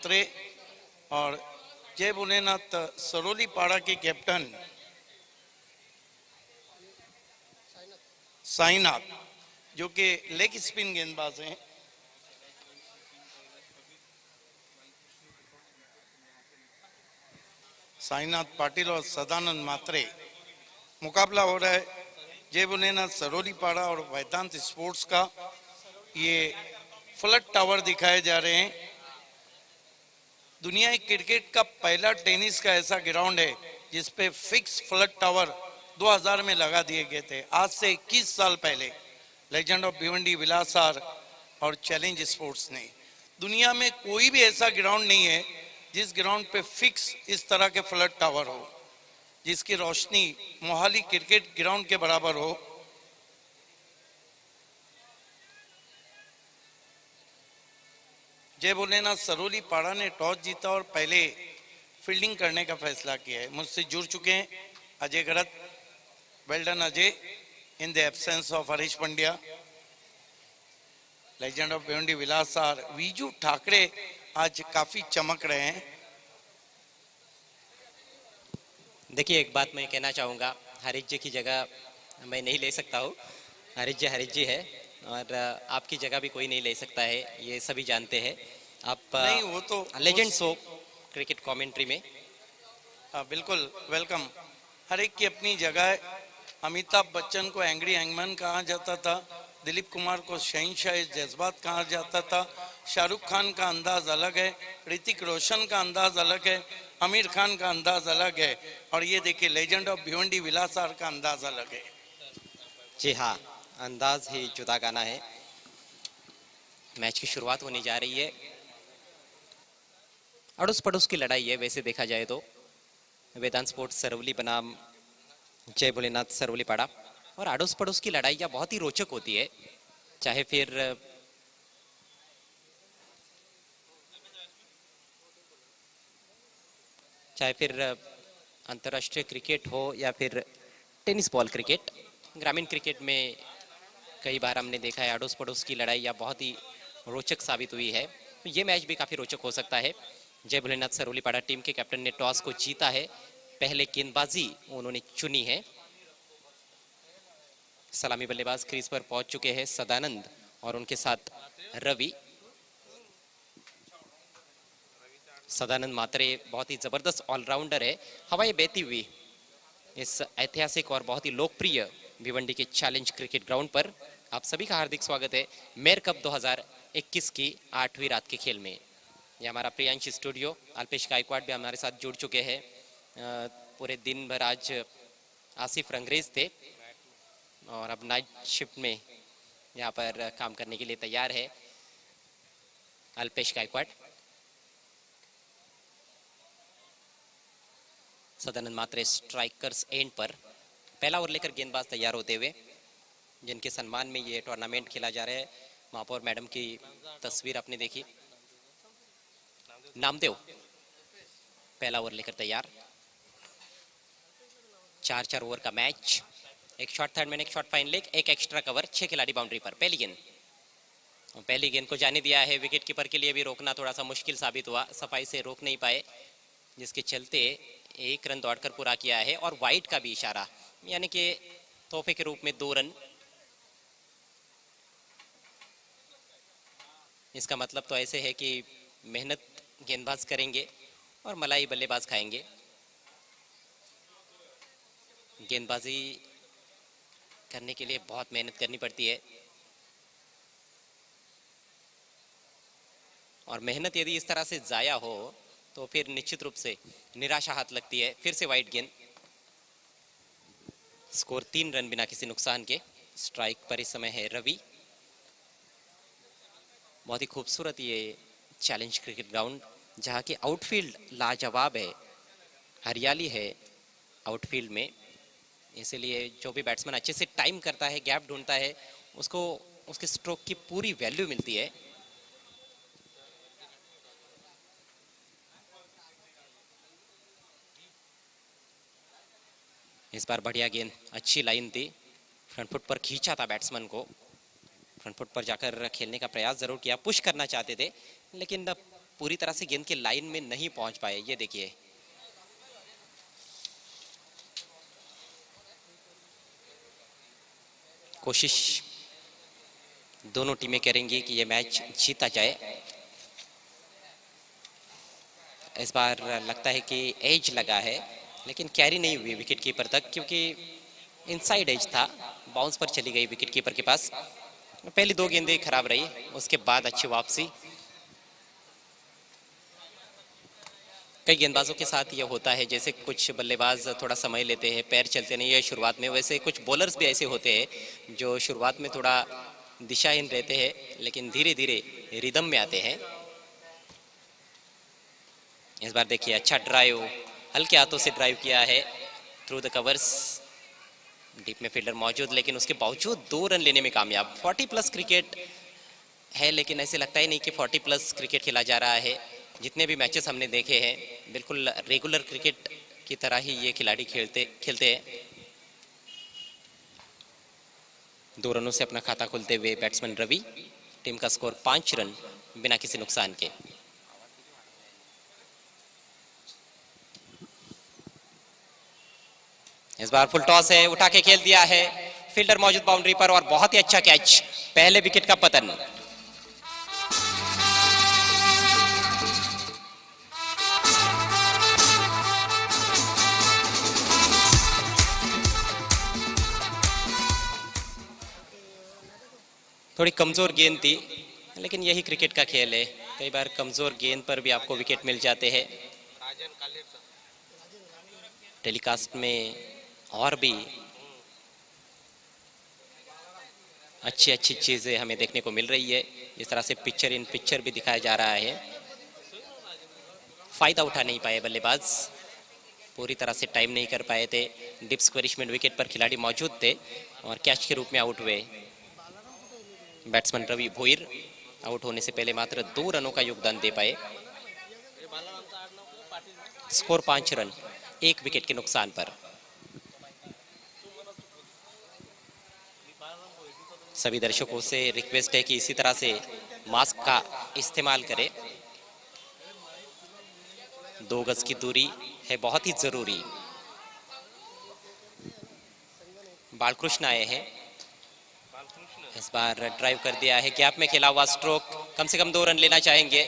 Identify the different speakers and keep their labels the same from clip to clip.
Speaker 1: त्रे और जय भोलेनाथ सरोली पाड़ा के कैप्टन साईनाथ जो कि लेग स्पिन गेंदबाज हैं। साईनाथ पाटिल और सदानंद मात्रे मुकाबला हो रहा है जय भोलेनाथ सरोली पाड़ा और वेदांत स्पोर्ट्स का। ये फ्लड टावर दिखाए जा रहे हैं। दुनिया क्रिकेट का पहला टेनिस का ऐसा ग्राउंड है जिसपे फिक्स फ्लड टावर 2000 में लगा दिए गए थे, आज से 21 साल पहले। लेजेंड ऑफ भिवंडी विलासार और चैलेंज स्पोर्ट्स ने। दुनिया में कोई भी ऐसा ग्राउंड नहीं है जिस ग्राउंड पे फिक्स इस तरह के फ्लड टावर हो, जिसकी रोशनी मोहाली क्रिकेट ग्राउंड के बराबर हो। जय भोलेनाथ सरोली पाड़ा ने टॉस जीता और पहले फील्डिंग करने का फैसला किया है। मुझसे जुड़ चुके हैं Ajay Garat. Well done Ajay, in the absence of Harish Pandya. Legend of Bhiwandi Vilasar Viju Thackeray आज काफी चमक रहे हैं।
Speaker 2: देखिए, एक बात मैं कहना चाहूँगा, हरीश जी की जगह मैं नहीं ले सकता हूँ। हरीश जी है और आपकी जगह भी कोई नहीं ले सकता है, ये सभी जानते हैं। आप
Speaker 1: नहीं, वो तो
Speaker 2: लेजेंड्स हो क्रिकेट कमेंट्री में।
Speaker 1: बिल्कुल वेलकम। हर एक की अपनी जगह है। अमिताभ बच्चन को एंग्री हैंगमैन कहा जाता था, दिलीप कुमार को शहंशाह जज्बात कहा जाता था, शाहरुख खान का अंदाज अलग है, ऋतिक रोशन का अंदाज अलग है, आमिर खान का अंदाज अलग है, और ये देखिए लेजेंड ऑफ भिवंडी विलासार का अंदाज अलग है।
Speaker 2: जी हाँ, अंदाज ही जुदा गाना है। मैच की शुरुआत होने जा रही है। अड़ोस पड़ोस की लड़ाई है वैसे देखा जाए तो। वेदांत स्पोर्ट्स सरवली बनाम जय भोलेनाथ सरवली पाड़ा, और अड़ोस पड़ोस की लड़ाइयाँ बहुत ही रोचक होती है। चाहे फिर अंतर्राष्ट्रीय क्रिकेट हो या फिर टेनिस बॉल क्रिकेट। ग्रामीण क्रिकेट में कई बार हमने देखा है अड़ोस पड़ोस की लड़ाइयाँ बहुत ही रोचक साबित हुई है। तो ये मैच भी काफ़ी रोचक हो सकता है। जय भोलेनाथ सरवली पाड़ा टीम के कैप्टन ने टॉस को जीता है, पहले गेंदबाजी उन्होंने चुनी है। सलामी बल्लेबाज क्रीज पर पहुंच चुके हैं सदानंद और उनके साथ रवि। सदानंद मात्रे बहुत ही जबरदस्त ऑलराउंडर है। हवाएं बहती हुई इस ऐतिहासिक और बहुत ही लोकप्रिय भिवंडी के चैलेंज क्रिकेट ग्राउंड पर आप सभी का हार्दिक स्वागत है मेयर कप 2021 की 8वीं रात के खेल में। ये हमारा प्रियांश स्टूडियो, अल्पेश गायकवाड़ भी हमारे साथ जुड़ चुके हैं। पूरे दिन भर आज आसिफ रंगरेज थे और अब नाइट शिफ्ट में यहाँ पर काम करने के लिए तैयार है अल्पेश गायकवाड़। सदानंद मात्रे स्ट्राइकर्स एंड पर, पहला ओवर लेकर गेंदबाज तैयार होते हुए, जिनके सम्मान में ये टूर्नामेंट खेला जा रहा है। महापौर मैडम की तस्वीर आपने देखी। नामदेव पहला ओवर लेकर तैयार। 4-4 ओवर का मैच, एक शॉट थर्ड मैन, एक शॉट फाइन लेग, एक एक्स्ट्रा कवर, 6 खिलाड़ी बाउंड्री पर। पहली गेंद को जाने दिया है। विकेट कीपर के लिए भी रोकना थोड़ा सा मुश्किल साबित हुआ, सफाई से रोक नहीं पाए, जिसके चलते 1 रन दौड़कर पूरा किया है और वाइड का भी इशारा, यानी कि तोहफे के रूप में 2 रन। इसका मतलब तो ऐसे है कि मेहनत गेंदबाज करेंगे और मलाई बल्लेबाज खाएंगे। गेंदबाजी करने के लिए बहुत मेहनत करनी पड़ती है और मेहनत यदि इस तरह से जाया हो तो फिर निश्चित रूप से निराशा हाथ लगती है। फिर से वाइड गेंद। स्कोर 3 रन बिना किसी नुकसान के। स्ट्राइक पर इस समय है रवि। बहुत ही खूबसूरत ये चैलेंज क्रिकेट ग्राउंड, जहाँ की आउटफील्ड लाजवाब है, हरियाली है आउटफील्ड में, इसलिए जो भी बैट्समैन अच्छे से टाइम करता है, गैप ढूंढता है, उसको उसके स्ट्रोक की पूरी वैल्यू मिलती है। इस बार बढ़िया गेंद, अच्छी लाइन थी, फ्रंट फुट पर खींचा था बैट्समैन को। फ्रंट फुट पर जाकर खेलने का प्रयास जरूर किया, पुश करना चाहते थे, लेकिन पूरी तरह से गेंद के लाइन में नहीं पहुंच पाए। ये देखिए, कोशिश दोनों टीमें करेंगी कि ये मैच जीता जाए। इस बार लगता है कि एज लगा है, लेकिन कैरी नहीं हुई विकेट कीपर तक, क्योंकि इनसाइड एज था, बाउंस पर चली गई विकेट कीपर के पास। पहली 2 गेंदें खराब रही, उसके बाद अच्छी वापसी। कई गेंदबाजों के साथ ये होता है, जैसे कुछ बल्लेबाज थोड़ा समय लेते हैं, पैर चलते नहीं है शुरुआत में, वैसे कुछ बॉलर्स भी ऐसे होते हैं जो शुरुआत में थोड़ा दिशाहीन रहते हैं, लेकिन धीरे धीरे रिदम में आते हैं। इस बार देखिए, अच्छा ड्राइव, हल्के हाथों से ड्राइव किया है थ्रू द कवर्स। डीप में फील्डर मौजूद, लेकिन उसके बावजूद 2 रन लेने में कामयाब। 40 प्लस क्रिकेट है, लेकिन ऐसे लगता ही नहीं कि 40 प्लस क्रिकेट खेला जा रहा है। जितने भी मैचेस हमने देखे हैं, बिल्कुल रेगुलर क्रिकेट की तरह ही ये खिलाड़ी खेलते हैं। 2 रनों से अपना खाता खोलते हुए बैट्समैन रवि। टीम का स्कोर 5 रन बिना किसी नुकसान के। इस बार फुल टॉस है, उठा के खेल दिया है, फील्डर मौजूद बाउंड्री पर, और बहुत ही अच्छा कैच, पहले विकेट का पतन। थोड़ी कमजोर गेंद थी, लेकिन यही क्रिकेट का खेल है, कई बार कमजोर गेंद पर भी आपको विकेट मिल जाते हैं। टेलीकास्ट में और भी अच्छी अच्छी चीजें हमें देखने को मिल रही है, इस तरह से पिक्चर इन पिक्चर भी दिखाया जा रहा है। फायदा उठा नहीं पाए बल्लेबाज, पूरी तरह से टाइम नहीं कर पाए थे। डिप स्क्वेरिशमेंट विकेट पर खिलाड़ी मौजूद थे और कैच के रूप में आउट हुए। बैट्समैन रवि भोईर आउट होने से पहले मात्र 2 रनों का योगदान दे पाए। स्कोर 5 रन, 1 विकेट के नुकसान पर। सभी दर्शकों से रिक्वेस्ट है कि इसी तरह से मास्क का इस्तेमाल करें। 2 गज की दूरी है बहुत ही जरूरी। बालकृष्ण आए हैं, इस बार ड्राइव कर दिया है, गैप में खेला हुआ स्ट्रोक, कम से कम 2 रन लेना चाहेंगे।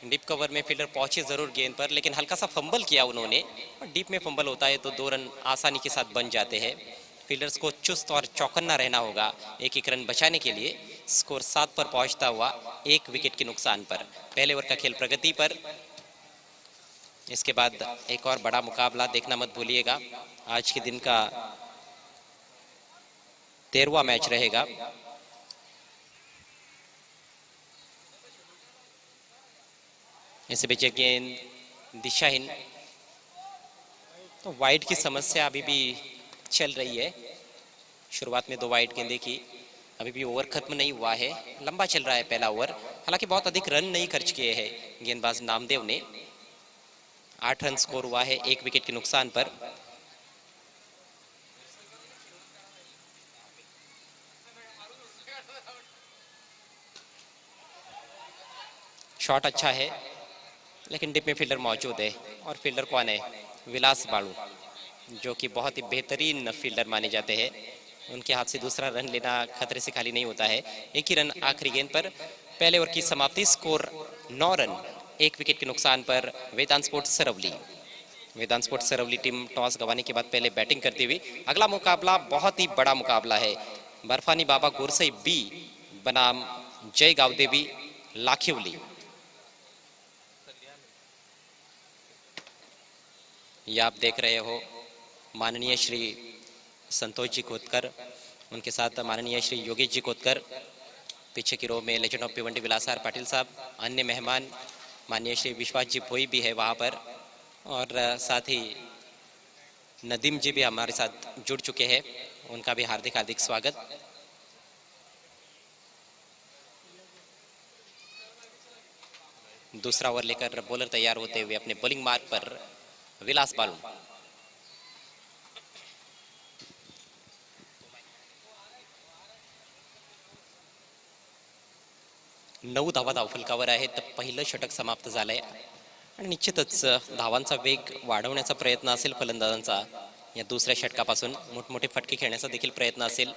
Speaker 2: डीप कवर में फील्डर पहुंचे जरूर गेंद पर, लेकिन हल्का सा फंबल किया उन्होंने, और डीप में फंबल होता है तो 2 रन आसानी के साथ बन जाते हैं। फील्डर्स को चुस्त और चौकन्ना रहना होगा एक एक रन बचाने के लिए। स्कोर 7 पर पहुंचता हुआ 1 विकेट के नुकसान पर। पहले ओवर का खेल प्रगति पर। इसके बाद एक और बड़ा मुकाबला देखना मत भूलिएगा, आज के दिन का 13वां मैच रहेगा। इस बीच गेंद दिशाहीन, तो वाइड की समस्या अभी भी चल रही है। शुरुआत में 2 वाइड गेंदें की, अभी भी ओवर खत्म नहीं हुआ है, लंबा चल रहा है पहला ओवर। हालांकि बहुत अधिक रन नहीं खर्च किए हैं गेंदबाज नामदेव ने। 8 रन स्कोर हुआ है 1 विकेट के नुकसान पर। शॉट अच्छा है, लेकिन डिप में फील्डर मौजूद है, और फील्डर कौन है? विलास बाड़ू, जो कि बहुत ही बेहतरीन फील्डर माने जाते हैं। उनके हाथ से दूसरा रन लेना खतरे से खाली नहीं होता है। 1 ही रन आखिरी गेंद पर। पहले ओवर की समाप्ति, स्कोर 9 रन 1 विकेट के नुकसान पर। Vedant sports Saravali, Vedant sports Saravali team toss गंवाने के बाद पहले बैटिंग करती हुई। अगला मुकाबला बहुत ही बड़ा मुकाबला है। बर्फानी बाबा गोरसई बी बनाम जय गावदेवी लाखिवली। ये आप देख रहे हो माननीय श्री संतोष जी कोतकर, उनके साथ माननीय श्री योगेश जी कोतकर, पीछे की रो में लेजेंड ऑफ भिवंडी विलासार पाटिल साहब, अन्य मेहमान माननीय श्री विश्वास जी भोई भी है वहाँ पर, और साथ ही नदीम जी भी हमारे साथ जुड़ चुके हैं, उनका भी हार्दिक हार्दिक स्वागत। दूसरा ओवर लेकर बॉलर तैयार होते हुए अपने बॉलिंग मार्ग पर विलास बालू। 9 धावा धावफलकावर आहेत. पहिलं षटक समाप्त झालंय आणि निश्चितच धावांचा वेग वाढवण्याचा प्रयत्न असेल फलंदाजांचा. या दुसऱ्या षटकापासून मोठमोठे फटके खेळण्याचा देखील प्रयत्न असेल.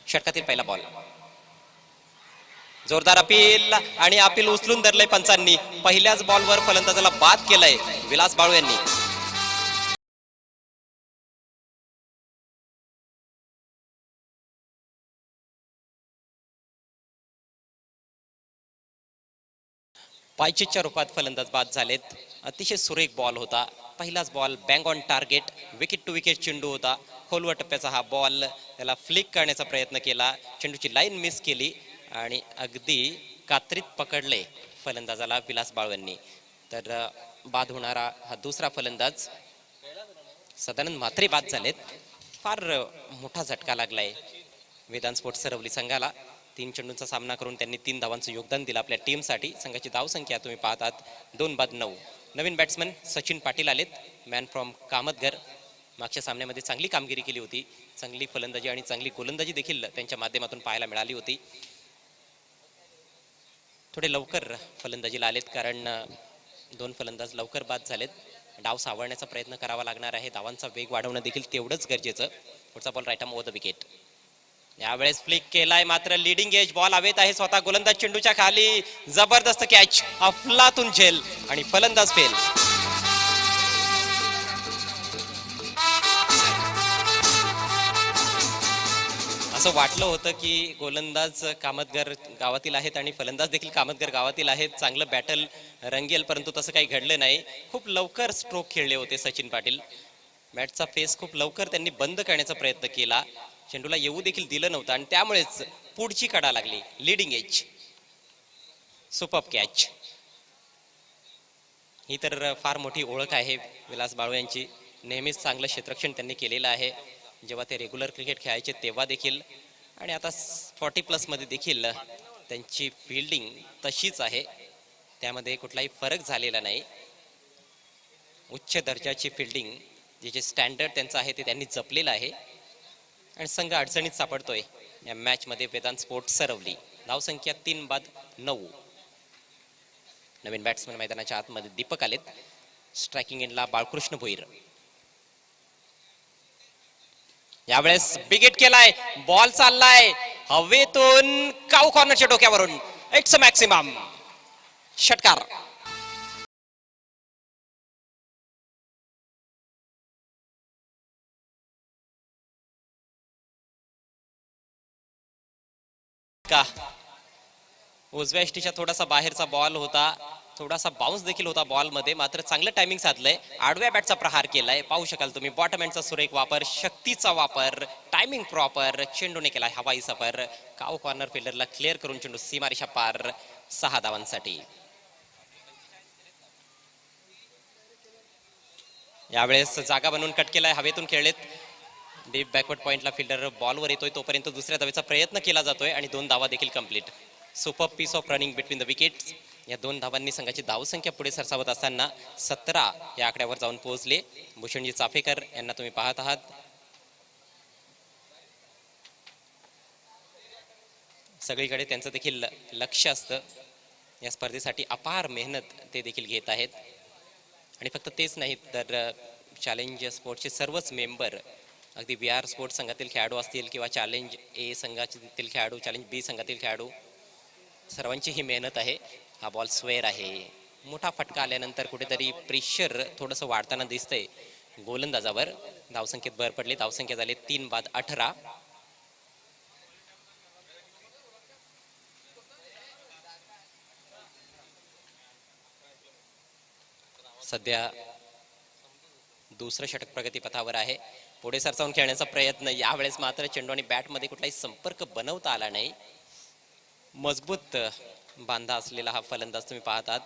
Speaker 2: षटकातील पहिला बॉल, जोरदार अपील आणि अपील उचलून धरलंय पंचांनी. पहिल्याच बॉलवर फलंदाजाला बाद केलंय विलास बाळू यांनी. पायचीच्या रूपात फलंदाज बाद झालेत. अतिशय सुरेख बॉल होता. पहिलाच ball bang on target, wicket to wicket चेंडू होता. खोलवर टप्प्याचा हा बॉल, त्याला फ्लिक करण्याचा प्रयत्न केला, चेंडूची लाईन मिस केली आणि अगदी कात्रीत पकडले फलंदाजाला विलास बाळू यांनी. तर बाद होणारा हा दुसरा फलंदाज सदानंद म्हात्रे बाद झालेत. फार मोठा झटका लागलाय वेदांत स्पोर्ट्स सरवली संघाला. 3 चेंडूंचा सामना करून त्यांनी 3 धावांचं योगदान दिलं आपल्या टीमसाठी. संघाची धावसंख्या तुम्ही पाहतात 2-9. नवीन बॅट्समन सचिन पाटील आलेत, मॅन फ्रॉम कामतगर. मागच्या सामन्यामध्ये चांगली कामगिरी केली होती. चांगली फलंदाजी आणि चांगली गोलंदाजी देखील त्यांच्या माध्यमातून पाहायला मिळाली होती. थोडे लवकर फलंदाजीला आलेत कारण 2 फलंदाज लवकर बाद झालेत. डाव सावरण्याचा प्रयत्न करावा लागणार आहे. धावांचा वेग वाढवणं देखील तेवढंच गरजेचं. पुढचा ball right arm over the wicket. यावेळेस फ्लिक केलाय मात्र लीडिंग एज बॉल हवेत आहे. स्वतः गोलंदाज चेंडूच्या खाली, जबरदस्त कॅच, अफलातून झेल आणि फलंदाज फेल. असं वाटलं होतं की गोलंदाज कामतगर गावातील आहेत आणि फलंदाज देखील कामतगर गावातील आहेत, चांगलं बॅटल रंगेल, परंतु तसं काही घडलं नाही. खूप लवकर स्ट्रोक खेळले होते सचिन पाटील. बॅटचा फेस खूप लवकर त्यांनी बंद करण्याचा प्रयत्न केला. चेंडूला येऊ देखील दिलं नव्हतं आणि त्यामुळेच पुढची कडा लागली. Leading edge, superb catch. ही तर फार मोठी ओळख आहे विलास बाळू यांची. नेहमीच चांगलं क्षेत्ररक्षण त्यांनी केलेलं आहे जेव्हा ते रेग्युलर क्रिकेट खेळायचे तेव्हा देखील, आणि आता 40+ मध्ये देखील त्यांची फिल्डिंग तशीच आहे. त्यामध्ये कुठलाही फरक झालेला नाही. उच्च दर्जाची फिल्डिंग, जे स्टँडर्ड त्यांचं आहे ते त्यांनी जपलेलं आहे आणि संघ अडचणीत सापडतोय या मॅच मध्ये. वेदांत स्पोर्ट्स सरवली. धावसंख्या 3-9. नवीन बॅट्समन मैदानाच्या आतमध्ये दीपक आलेत. स्ट्रायकिंग एंडला बाळकृष्ण भोईर. यावेळेस बिगेट केलाय, बॉल चाललाय हवेतून काऊ कॉर्नरच्या डोक्यावरून. It's a maximum. षटकार. का उजव्या इष्टीच्या थोडासा बाहेरचा बॉल होता, थोडासा बाउन्स देखील होता बॉल मध्ये, मात्र चांगलं टायमिंग साधलंय. आडव्या बॅटचा प्रहार केलाय. पाहू शकाल तुम्ही बॉटम एंडचा सुरेख वापर, शक्तीचा वापर, टायमिंग प्रॉपर. चेंडूने केलाय हवाई सफर. काऊ कॉर्नर फिल्डरला क्लिअर करून चेंडू सीमारेषा पार. 6 धावांसाठी. यावेळेस जागा बनवून कट केलाय, हवेतून खेळलेत. डीप बॅकवर्ड पॉइंटला फिल्डर बॉलवर येतोय तोपर्यंत दुसऱ्या धावेचा प्रयत्न केला जातोय आणि 2 धावा देखील complete. Super piece of running between the wickets. या 2 धावांनी संघाची धावसंख्या पुढे सरसावत असताना 17 या आकड्यावर जाऊन पोहोचले. भूषणजी चाफेकर यांना तुम्ही पाहत आहात. सगळीकडे त्यांचं देखील लक्ष असतं. या स्पर्धेसाठी अपार मेहनत ते देखील घेत आहेत आणि फक्त तेच नाही तर चॅलेंज स्पोर्ट्सचे सर्वच मेंबर, अगदी VR स्पोर्ट्स संघातील खेळाडू असतील किंवा चॅलेंज A संघातील खेळाडू, चॅलेंज B संघातील खेळाडू, सर्वांची ही मेहनत आहे. हा बॉल स्वेअर आहे. मोठा फटका आल्यानंतर कुठेतरी प्रेशर थोडंसं वाढताना दिसतंय गोलंदाजावर. धावसंख्येत भर पडली. धावसंख्या झाली 3-18. सध्या दुसरं षटक प्रगतीपथावर आहे. पुढे सरसावून खेळण्याचा प्रयत्न. यावेळेस मात्र चेंडू आणि बॅटमध्ये कुठलाही संपर्क बनवता आला नाही. मजबूत बांधा असलेला हा फलंदाज तुम्ही पाहतात.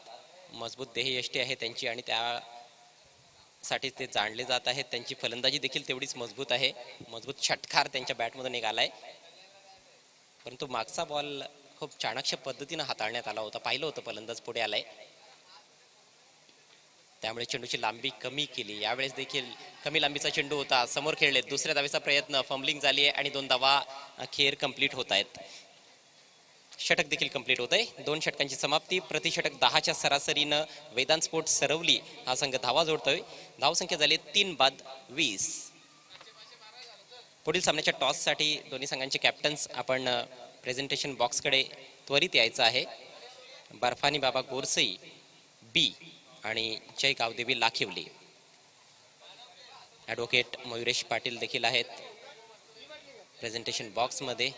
Speaker 2: मजबूत देहयष्टी आहे त्यांची आणि त्यासाठी ते जाणले जात आहेत. त्यांची फलंदाजी देखील तेवढीच मजबूत आहे. मजबूत षटकार त्यांच्या बॅटमधून निघालाय, परंतु मागचा बॉल खूप चाणाक्ष पद्धतीने हाताळण्यात आला होता. पाहिलं होतं फलंदाज पुढे आलाय, त्यामुळे चेंडूची लांबी कमी केली. यावेळेस देखील कमी लांबीचा चेंडू होता. समोर खेळले. दुसऱ्या धावेचा प्रयत्न, फंबलिंग झाली आहे आणि 2 धावा अखेर कंप्लीट होत आहेत. षटक देखील कंप्लीट होत आहे. 2 षटकांची समाप्ती, प्रतिषटक 10च्या सरासरीनं वेदांत स्पोर्ट्स सरवली हा संघ धावा जोडतोय. धावसंख्या झाली 3 बाद 20. पुढील सामन्याच्या टॉससाठी दोन्ही संघांचे कॅप्टन्स आपण प्रेझेंटेशन बॉक्सकडे त्वरित यायचं आहे. बर्फानी बाबा गोरसई बी आणि जय गावदेवी लाखिवली. ॲडव्होकेट मयुरेश पाटील देखील आहेत प्रेझेंटेशन बॉक्समध्ये.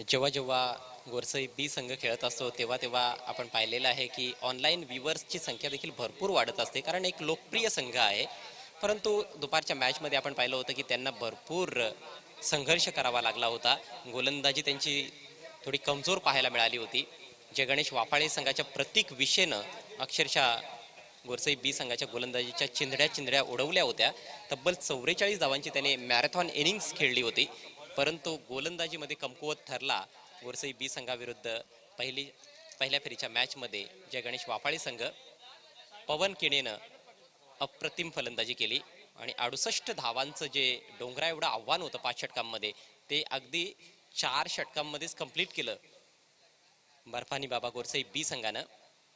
Speaker 2: जेव्हा जेव्हा गोरसई बी संघ खेळत असतो तेव्हा तेव्हा आपण पाहिलेलं आहे की ऑनलाईन व्ह्युअर्सची संख्या देखील भरपूर वाढत असते, कारण एक लोकप्रिय संघ आहे. परंतु दुपारच्या मॅचमध्ये आपण पाहिलं होतं की त्यांना भरपूर संघर्ष करावा लागला होता. गोलंदाजी त्यांची थोडी कमजोर पाहायला मिळाली होती. जय गणेश वाफाळे संघाच्या प्रत्येक विषयनं अक्षरशः गोरसई बी संघाच्या गोलंदाजीच्या चिंधड्या उडवल्या होत्या. तब्बल 44 धावांची त्याने मॅरेथॉन इनिंग्स खेळली होती, परंतु गोलंदाजीमध्ये कमकुवत ठरला गोरसई बी संघाविरुद्ध. पहिल्या फेरीच्या मॅचमध्ये जय गणेश वाफाळे संघ पवन किणेनं अप्रतिम फलंदाजी केली आणि 68 धावांचं जे डोंगरा एवढं आव्हान होतं 5 षटकांमध्ये ते अगदी 4 षटकांमध्येच कंप्लीट केलं बर्फानी बाबा गोरसई बी संघानं.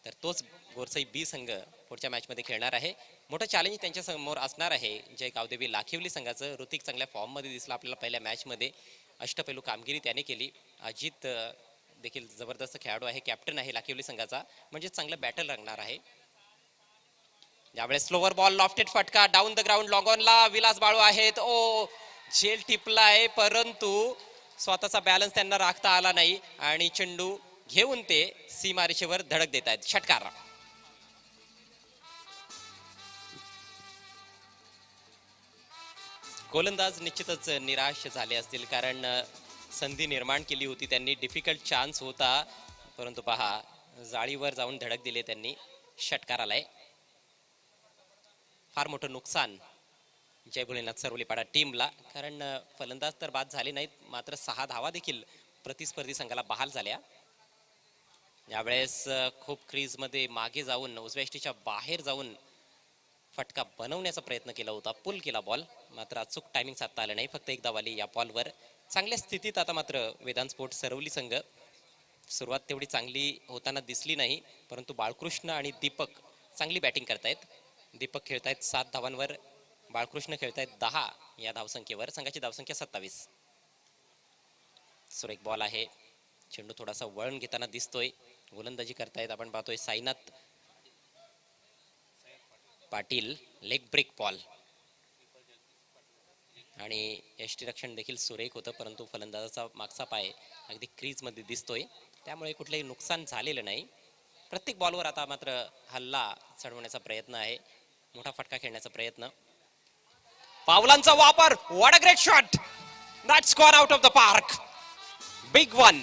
Speaker 2: तर तोच गोरसई बी संघ पुढच्या मॅचमध्ये खेळणार आहे. मोठं चॅलेंज त्यांच्या समोर असणार आहे जय गावदेवी लाखिवली संघाचं. ऋतिक चांगल्या फॉर्ममध्ये दिसला आपल्याला पहिल्या मॅचमध्ये. अष्टपैलू कामगिरी त्याने केली. अजित देखील जबरदस्त खेळाडू आहे, कॅप्टन आहे लाखिवली संघाचा, म्हणजे चांगलं बॅटल रंगणार आहे. यावेळेस स्लोवर बॉल लॉफ्टेड फटका डाऊन द ग्राउंड लॉंग ऑनला विलास बाळू आहेत. ओ झेल टिपला आहे, परंतु स्वतःचा बॅलन्स त्यांना राखता आला नाही आणि चेंडू घेऊन ते सीमारेषेवर धडक देत आहेत. षटकार. गोलंदाज निश्चितच निराश झाले असतील, कारण संधी निर्माण केली होती त्यांनी. डिफिकल्ट चान्स होता, परंतु पहा जाळीवर जाऊन धडक दिले त्यांनी. षटकार आलाय. फार मोठं नुकसान जय भोलेनाथ सरवलीपाडा टीमला, कारण फलंदाज तर बाद झाले नाहीत, मात्र 6 धावा देखील प्रतिस्पर्धी संघाला बहाल झाल्या. यावेळेस खूप क्रीजमध्ये मागे जाऊन उजव्या यष्टीच्या बाहेर जाऊन फटका बनवण्याचा प्रयत्न केला होता, पुल केला बॉल, मात्र अचूक टायमिंग साधता आलं नाही. फक्त एक धाव आली या बॉलवर. चांगल्या स्थितीत आता मात्र वेदांत स्पोर्ट्स सरवली संघ. सुरुवात तेवढी चांगली होताना दिसली नाही, परंतु बाळकृष्ण आणि दीपक चांगली बॅटिंग करतायत. दीपक खेळतायत 7 धावांवर, बाळकृष्ण खेळतायत 10 या धावसंख्येवर. संघाची धावसंख्या 27. सुरेख बॉल आहे. चेंडू थोडासा वळण घेताना दिसतोय. गोलंदाजी करतायत आपण पाहतोय Sainath Patil. Leg break ball आणि यष्टीरक्षण देखील सुरेख होतं, परंतु फलंदाजाचा मागचा पाय अगदी क्रीज मध्ये दिसतोय, त्यामुळे कुठलंही नुकसान झालेलं नाही. प्रत्येक बॉलवर आता मात्र हल्ला चढवण्याचा प्रयत्न आहे, मोठा फटका खेळण्याचा प्रयत्न. पावलांचा वापर. What a great shot. That's gone out of the park. Big one.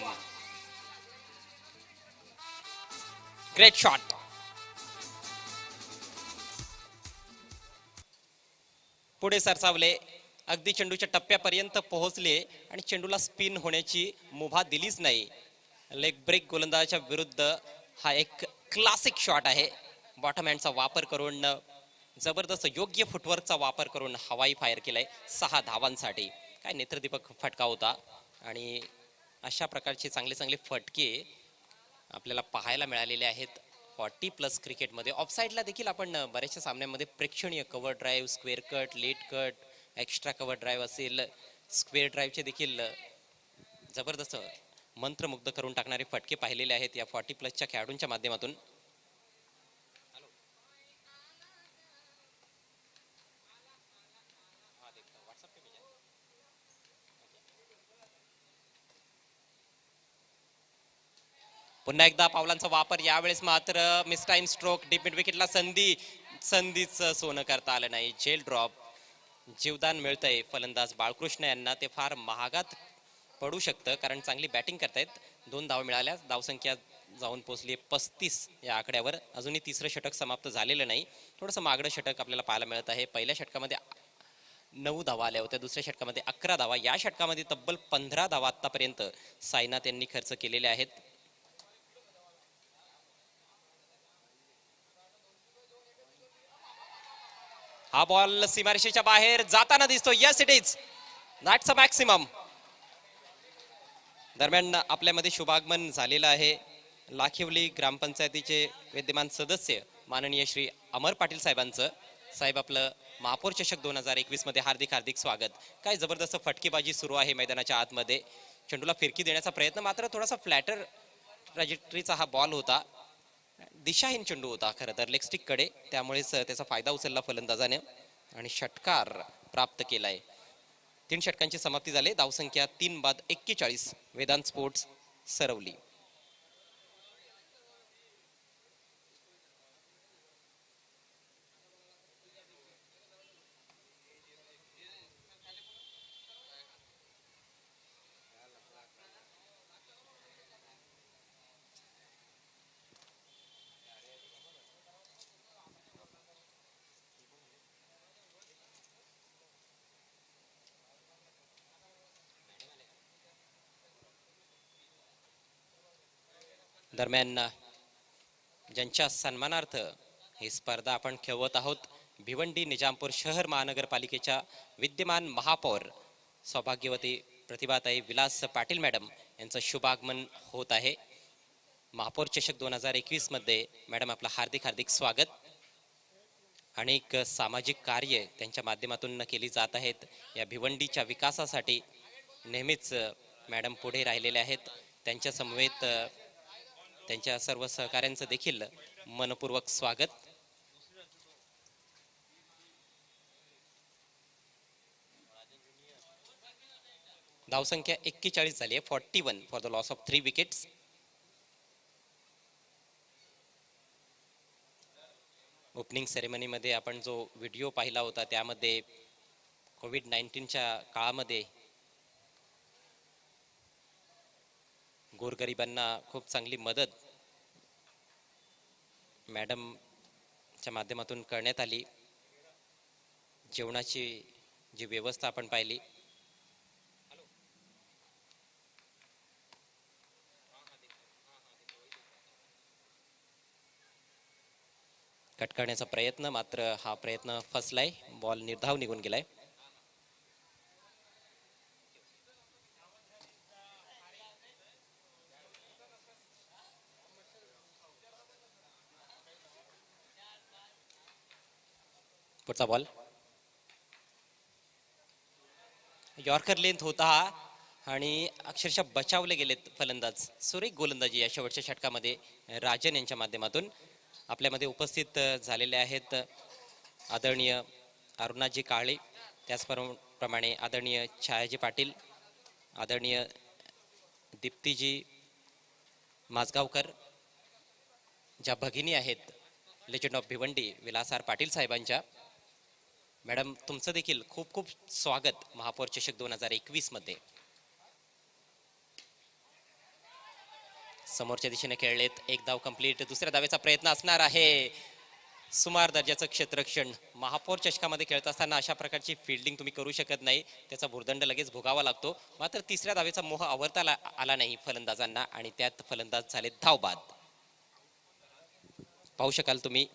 Speaker 2: Great shot. पुढे सरसावले, अगदी चेंडूच्या टप्प्यापर्यंत पोहोचले आणि चेंडूला स्पिन होण्याची मुभा दिलीच नाही. लेग ब्रेक गोलंदाजाच्या विरुद्ध हा एक क्लासिक शॉट आहे. बॉटम हँडचा वापर करून, जबरदस्त योग्य फुटवर्कचा वापर करून हवाई फायर केलाय 6 धावांसाठी. काय नेत्रदीपक फटका होता आणि अशा प्रकारचे चांगले चांगले फटके आपल्याला पाहायला मिळालेले आहेत 40+ क्रिकेटमध्ये. ऑफसाईडला देखील आपण बऱ्याचशा सामन्यांमध्ये प्रेक्षणीय cover drive, square cut, late cut, extra cover drive असेल, स्क्वेअर ड्राईव्हचे देखील जबरदस्त मंत्रमुग्ध करून टाकणारे फटके पाहिलेले आहेत या 40+ खेळाडूंच्या माध्यमातून. पुन्हा एकदा पावलांचा वापर. यावेळेस मात्र mistime stroke. Deep mid विकेटला संधीच सोनं करता आलं नाही. जेल ड्रॉप. जीवदान मिळतंय फलंदाज बाळकृष्ण यांना. ते फार महागात पडू शकतं, कारण चांगली बॅटिंग करतायत. 2 धावा मिळाल्या. धावसंख्या जाऊन पोहोचली 35 या आकड्यावर. अजूनही तिसरं षटक समाप्त झालेलं नाही. थोडंसं मागडं षटक आपल्याला पाहायला मिळत आहे. पहिल्या षटकामध्ये 9 धावा आल्या होत्या, दुसऱ्या षटकामध्ये 11 धावा. या षटकामध्ये तब्बल 15 धावा आतापर्यंत साईनाथ यांनी खर्च केलेले आहेत. हा बॉल सीमारेषेच्या बाहेर जाताना दिसतो. Yes it is, that's a maximum. दरम्यान आपल्यामध्ये शुभागमन झालेलं आहे. लाखिवली ग्रामपंचायतीचे विद्यमान सदस्य माननीय श्री अमर पाटील साहेबांचं. साहेब, आपलं महापौर चषक 2021 मध्ये हार्दिक हार्दिक स्वागत. काय जबरदस्त फटकेबाजी सुरू आहे मैदानाच्या आतमध्ये. चेंडूला फिरकी देण्याचा प्रयत्न, मात्र थोडासा फ्लॅटर ट्रॅजेक्टरीचा हा बॉल होता. दिशाहीन चेंडू होता खरं तर लेग स्टिक कडे, त्यामुळेच त्याचा फायदा उचलला फलंदाजाने आणि षटकार प्राप्त केलाय. 3 षटकांची समाप्ती झाली. धावसंख्या 3 बाद 41. वेदांत स्पोर्ट्स सरवली. दरम्यान ज्यांच्या सन्मानार्थ ही स्पर्धा आपण खेळवत आहोत, भिवंडी निजामपूर शहर महानगरपालिकेच्या विद्यमान महापौर सौभाग्यवती प्रतिभाताई विलास पाटील मॅडम यांचं शुभागमन होत आहे. महापौर चषक 2021 मध्ये मॅडम आपलं हार्दिक हार्दिक स्वागत. अनेक सामाजिक कार्य त्यांच्या माध्यमातून केली जात आहेत. या भिवंडीच्या विकासासाठी नेहमीच मॅडम पुढे राहिलेले आहेत. त्यांच्या समवेत त्यांच्या सर्व सहकाऱ्यांचं देखील मनपूर्वक स्वागत. धावसंख्या 41 झाली आहे. 41 for the loss of 3 wickets. Opening सेरेमनीमध्ये आपण जो व्हिडिओ पाहिला होता त्यामध्ये कोविड-19च्या काळामध्ये गोरगरिबांना खूप चांगली मदत मॅडमच्या माध्यमातून करण्यात आली. जेवणाची जी व्यवस्था आपण पाहिली, कट करण्याचा प्रयत्न, मात्र हा प्रयत्न फसलाय. बॉल निर्धाव निघून गेलाय. पुढचा बॉल यॉर्कर लेंथ होता आणि अक्षरशः बचावले गेलेत फलंदाज. सुरेख गोलंदाजी या शेवटच्या षटकामध्ये राजन यांच्या माध्यमातून. आपल्यामध्ये उपस्थित झालेले आहेत आदरणीय अरुणाजी काळे, त्याचप्रमाणे आदरणीय छायाजी पाटील, आदरणीय दीप्तीजी माजगावकर, ज्या भगिनी आहेत लेजंड ऑफ भिवंडी विलासार पाटील साहेबांच्या. मॅडम, तुमचं देखील खूप खूप स्वागत महापौर चषक 2021 मध्ये. समोरच्या दिशेने खेळलेत. एक धाव कंप्लीट. दुसऱ्या धावेचा प्रयत्न असणार आहे. सुमार दर्जाचं क्षेत्ररक्षण. महापौर चषकामध्ये खेळत असताना अशा प्रकारची फिल्डिंग तुम्ही करू शकत नाही, त्याचा भुर्दंड लगेच भोगावा लागतो. मात्र तिसऱ्या धावेचा मोह आवरता आला नाही फलंदाजांना आणि त्यात फलंदाज झाले धावबाद. पाहू शकाल तुम्ही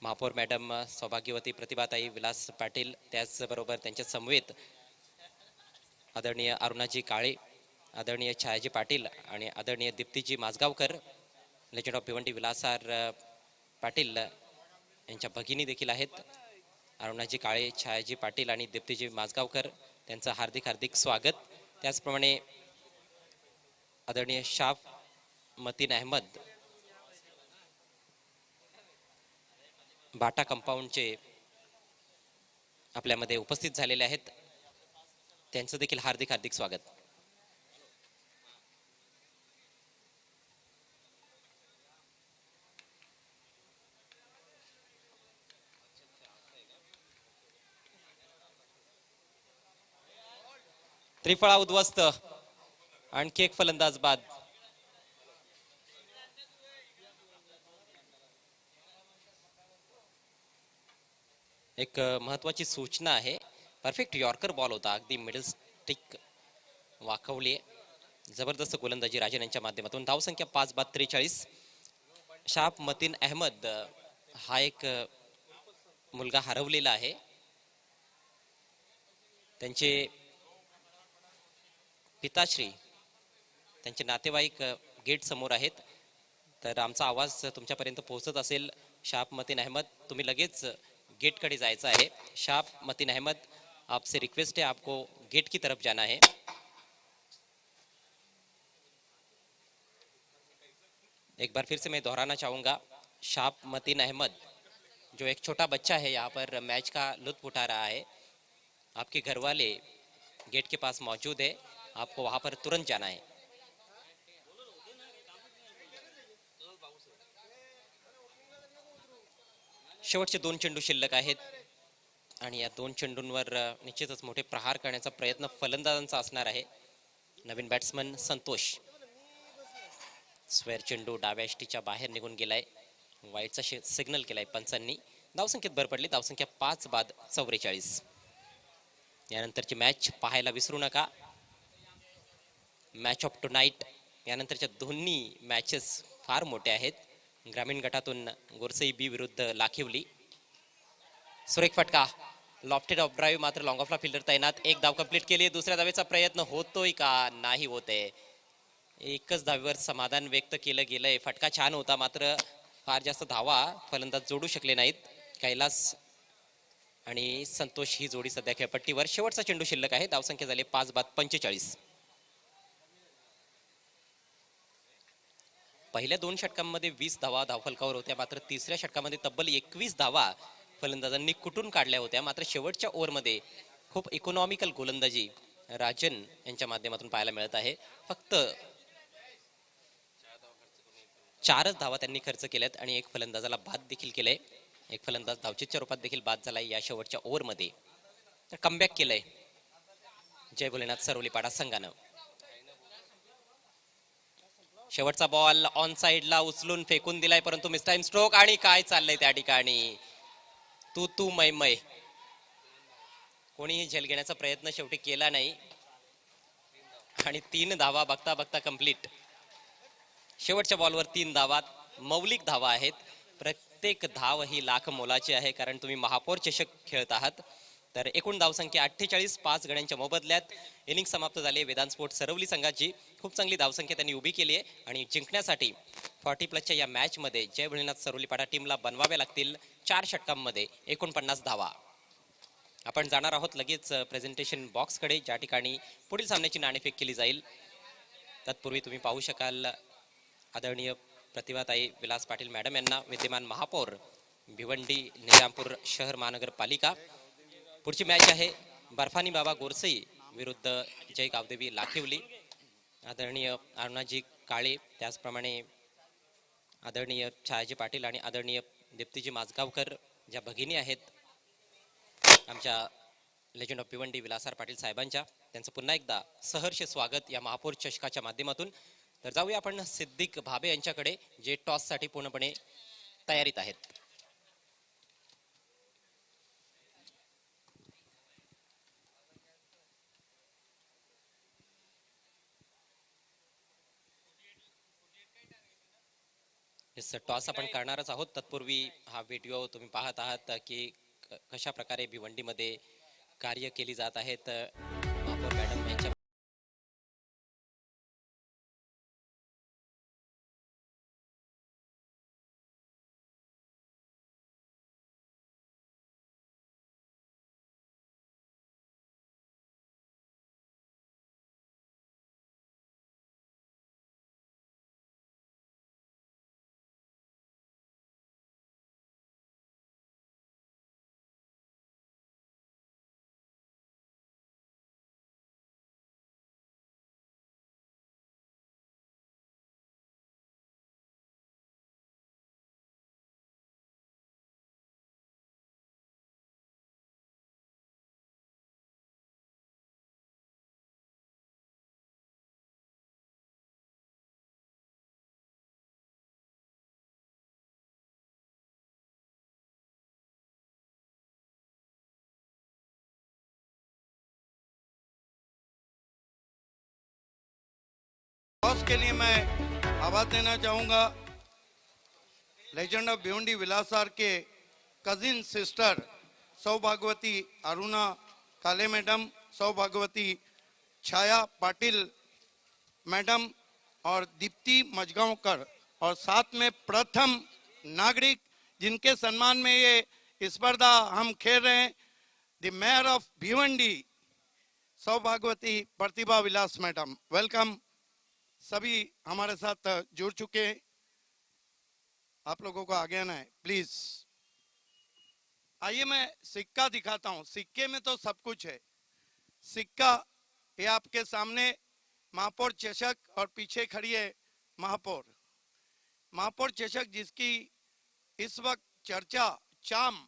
Speaker 2: महापौर मॅडम सौभाग्यवती प्रतिभाताई विलास पाटील, त्याचबरोबर त्यांच्या समवेत आदरणीय अरुणाजी काळे, आदरणीय छायाजी पाटील आणि आदरणीय दीप्तीजी माजगावकर, लेजंड ऑफ भिवंडी विलासार पाटील यांच्या भगिनी देखील आहेत. अरुणाजी काळे, छायाजी पाटील आणि दीप्तीजी माजगावकर, त्यांचं हार्दिक हार्दिक स्वागत. त्याचप्रमाणे आदरणीय शाफ मतीन अहमद बाटा कंपाऊंडचे आपल्यामध्ये उपस्थित झालेले आहेत. त्यांचं देखील हार्दिक हार्दिक स्वागत. त्रिफळा उद्ध्वस्त. आणखी एक फलंदाज बाद. एक महत्वाची सूचना आहे. परफेक्ट यॉर्कर बॉल होता, अगदी मिडल स्टिक वाकवली. जबरदस्त गोलंदाजी राजन यांच्या माध्यमातून. धावसंख्या 5 बाद 43. शाफ मतीन अहमद हा एक मुलगा हरवलेला आहे. त्यांचे पिताश्री, त्यांचे नातेवाईक गेट समोर आहेत. तर आमचा आवाज तुमच्यापर्यंत पोहोचत असेल, शाप मतीन अहमद, तुम्ही लगेच गेटकडे जायचं आहे. शाप मतीन अहमद, आपसे रिक्वेस्ट है, आपको गेट की तरफ जाना है. एक बार फिर से मैं दोहराना चाहूंगा, शाप मतीन अहमद जो एक छोटा बच्चा है यहाँ पर मैच का लुत्फ उठा रहा है. आपके घर वाले गेट के पास मौजूद है, आपको वहां पर तुरंत जाना है. शेवटचे 2 चेंडू शिल्लक आहेत आणि या 2 चेंडूंवर निश्चितच मोठे प्रहार करण्याचा प्रयत्न फलंदाजांचा असणार आहे. नवीन बॅट्समन संतोष, स्क्वेअर चेंडू डाव्या यष्टीच्या बाहेर निघून गेलाय. वाईटचा सिग्नल केलाय पंचांनी. धावसंख्येत भर पडली, धावसंख्या 5 बाद 44. यानंतरची मॅच पाहायला विसरू नका. Match of tonight. यानंतरच्या दोन्ही मॅचेस फार मोठ्या आहेत. ग्रामीण गटातून गोरसई बी विरुद्ध लाखिवली. सुरेख फटका, लॉफ्टेड ऑफ ड्राईव्ह, मात्र लॉंग ऑफला फिल्डर तैनात. एक धाव कंप्लीट केली. दुसऱ्या धावेचा प्रयत्न होतोय का? नाही होते. एकच धावेवर समाधान व्यक्त केलं गेलंय. फटका छान होता, मात्र फार जास्त धावा फलंदाज जोडू शकले नाहीत. कैलास आणि संतोष ही जोडी सध्या खेळपट्टीवर. शेवटचा चेंडू शिल्लक आहे. धावसंख्या झाली 5 बाद 45. पहिल्या 2 षटकांमध्ये 20 धावा धावफलकावर होत्या, मात्र तिसऱ्या षटकामध्ये तब्बल 21 धावा फलंदाजांनी कुठून काढल्या होत्या. मात्र शेवटच्या ओव्हरमध्ये खूप इकॉनॉमिकल गोलंदाजी राजन यांच्या माध्यमातून पाहायला मिळत आहे. फक्त 4च धावा त्यांनी खर्च केल्यात आणि एक फलंदाजाला बाद देखील केलंय. एक फलंदाज धावचीच्या रूपात देखील बाद झालाय या शेवटच्या ओव्हरमध्ये. तर कमबॅक केलंय जय भोलेनाथ सरोलीपाडा संघानं. शेवटचा बॉल ऑन साइडला उचलून फेकून दिलाय, परंतु मिस टाइम स्ट्रोक. आणि काय चाललंय त्या ठिकाणी? तू मै मै. कोणीही झेल घेण्याचा प्रयत्न शेवटी केला नाही आणि 3 धावा बघता बघता कंप्लीट. शेवटच्या बॉलवर 3 धावा, मौलिक धावा आहेत. प्रत्येक धाव ही लाख मोलाची आहे, कारण तुम्ही महापौर चषक खेळत आहात. तर एकूण धावसंख्या 48, 5 गड्यांच्या मोबदल्यात इनिंग समाप्त झाली. वेदांत स्पोर्ट्स सरवली संघाची खूप चांगली धावसंख्या त्यांनी उभी केली आहे आणि जिंकण्यासाठी 40+ या मॅच मध्ये जय भोलेनाथ सरोलीपाडा टीमला बनवाव्या लागतील 4 षटकांमध्ये 49 धावा. आपण जाणार आहोत लगेच प्रेझेंटेशन बॉक्सकडे, ज्या ठिकाणी पुढील सामन्याची नाणेफेक केली जाईल. तत्पूर्वी तुम्ही पाहू शकाल आदरणीय प्रतिभाताई विलास पाटील मॅडम यांना, विद्यमान महापौर भिवंडी निजामपूर शहर महानगरपालिका. पुढची मॅच आहे बर्फानी बाबा गोरसई विरुद्ध जय गावदेवी लाखिवली. आदरणीय अरुणाजी काळे, त्याचप्रमाणे आदरणीय छायाजी पाटील आणि आदरणीय दीप्तीजी माझगावकर ज्या भगिनी आहेत आमच्या लेजंड ऑफ भिवंडी विलासराव पाटील साहेबांच्या, त्यांचं पुन्हा एकदा सहर्ष स्वागत या महापौर चषकाच्या माध्यमातून. तर जाऊया आपण सिद्दीक भाबे यांच्याकडे, जे टॉससाठी पूर्णपणे तयारीत आहेत. टॉस आपण करणारच आहोत. तत्पूर्वी हा व्हिडिओ तुम्ही पाहत आहात की कशा प्रकारे भिवंडीमध्ये कार्य केली जात आहेत महापौर मॅडम यांच्या.
Speaker 1: टॉस के लिए मैं आवाज देना चाहूंगा लेजेंड ऑफ भिवंडी विलासार के कजिन सिस्टर सौभाग्यवती अरुणा काले मैडम, सौभाग्यवती छाया पाटिल मैडम और दीप्ति मजगांवकर, और साथ में प्रथम नागरिक जिनके सम्मान में ये स्पर्धा हम खेल रहे हैं, द मेयर ऑफ भिवंडी सौभाग्यवती प्रतिभा विलास मैडम। वेलकम। सभी हमारे साथ जुड़ चुके हैं, आप लोगों को आगे आना है प्लीज। आइए मैं सिक्का दिखाता हूं। सिक्के में तो सब कुछ है। सिक्का ये आपके सामने महापौर चषक, और पीछे खड़ी है महापौर। महापौर चषक जिसकी इस वक्त चर्चा चाम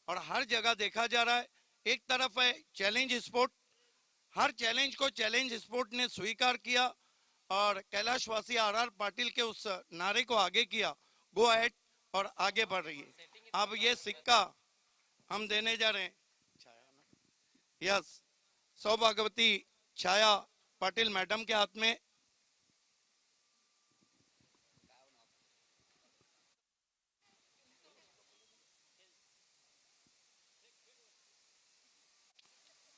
Speaker 1: और हर जगह देखा जा रहा है। एक तरफ है चैलेंज स्पोर्ट, हर चैलेंज को चैलेंज स्पोर्ट ने स्वीकार किया और कैलाशवासी आर पाटिल के उस नारे को आगे किया, गो अहेड, और आगे बढ़ रही है। अब ये सिक्का हम देने जा रहे हैं यस सौभाग्यवती छाया पाटिल मैडम के हाथ में।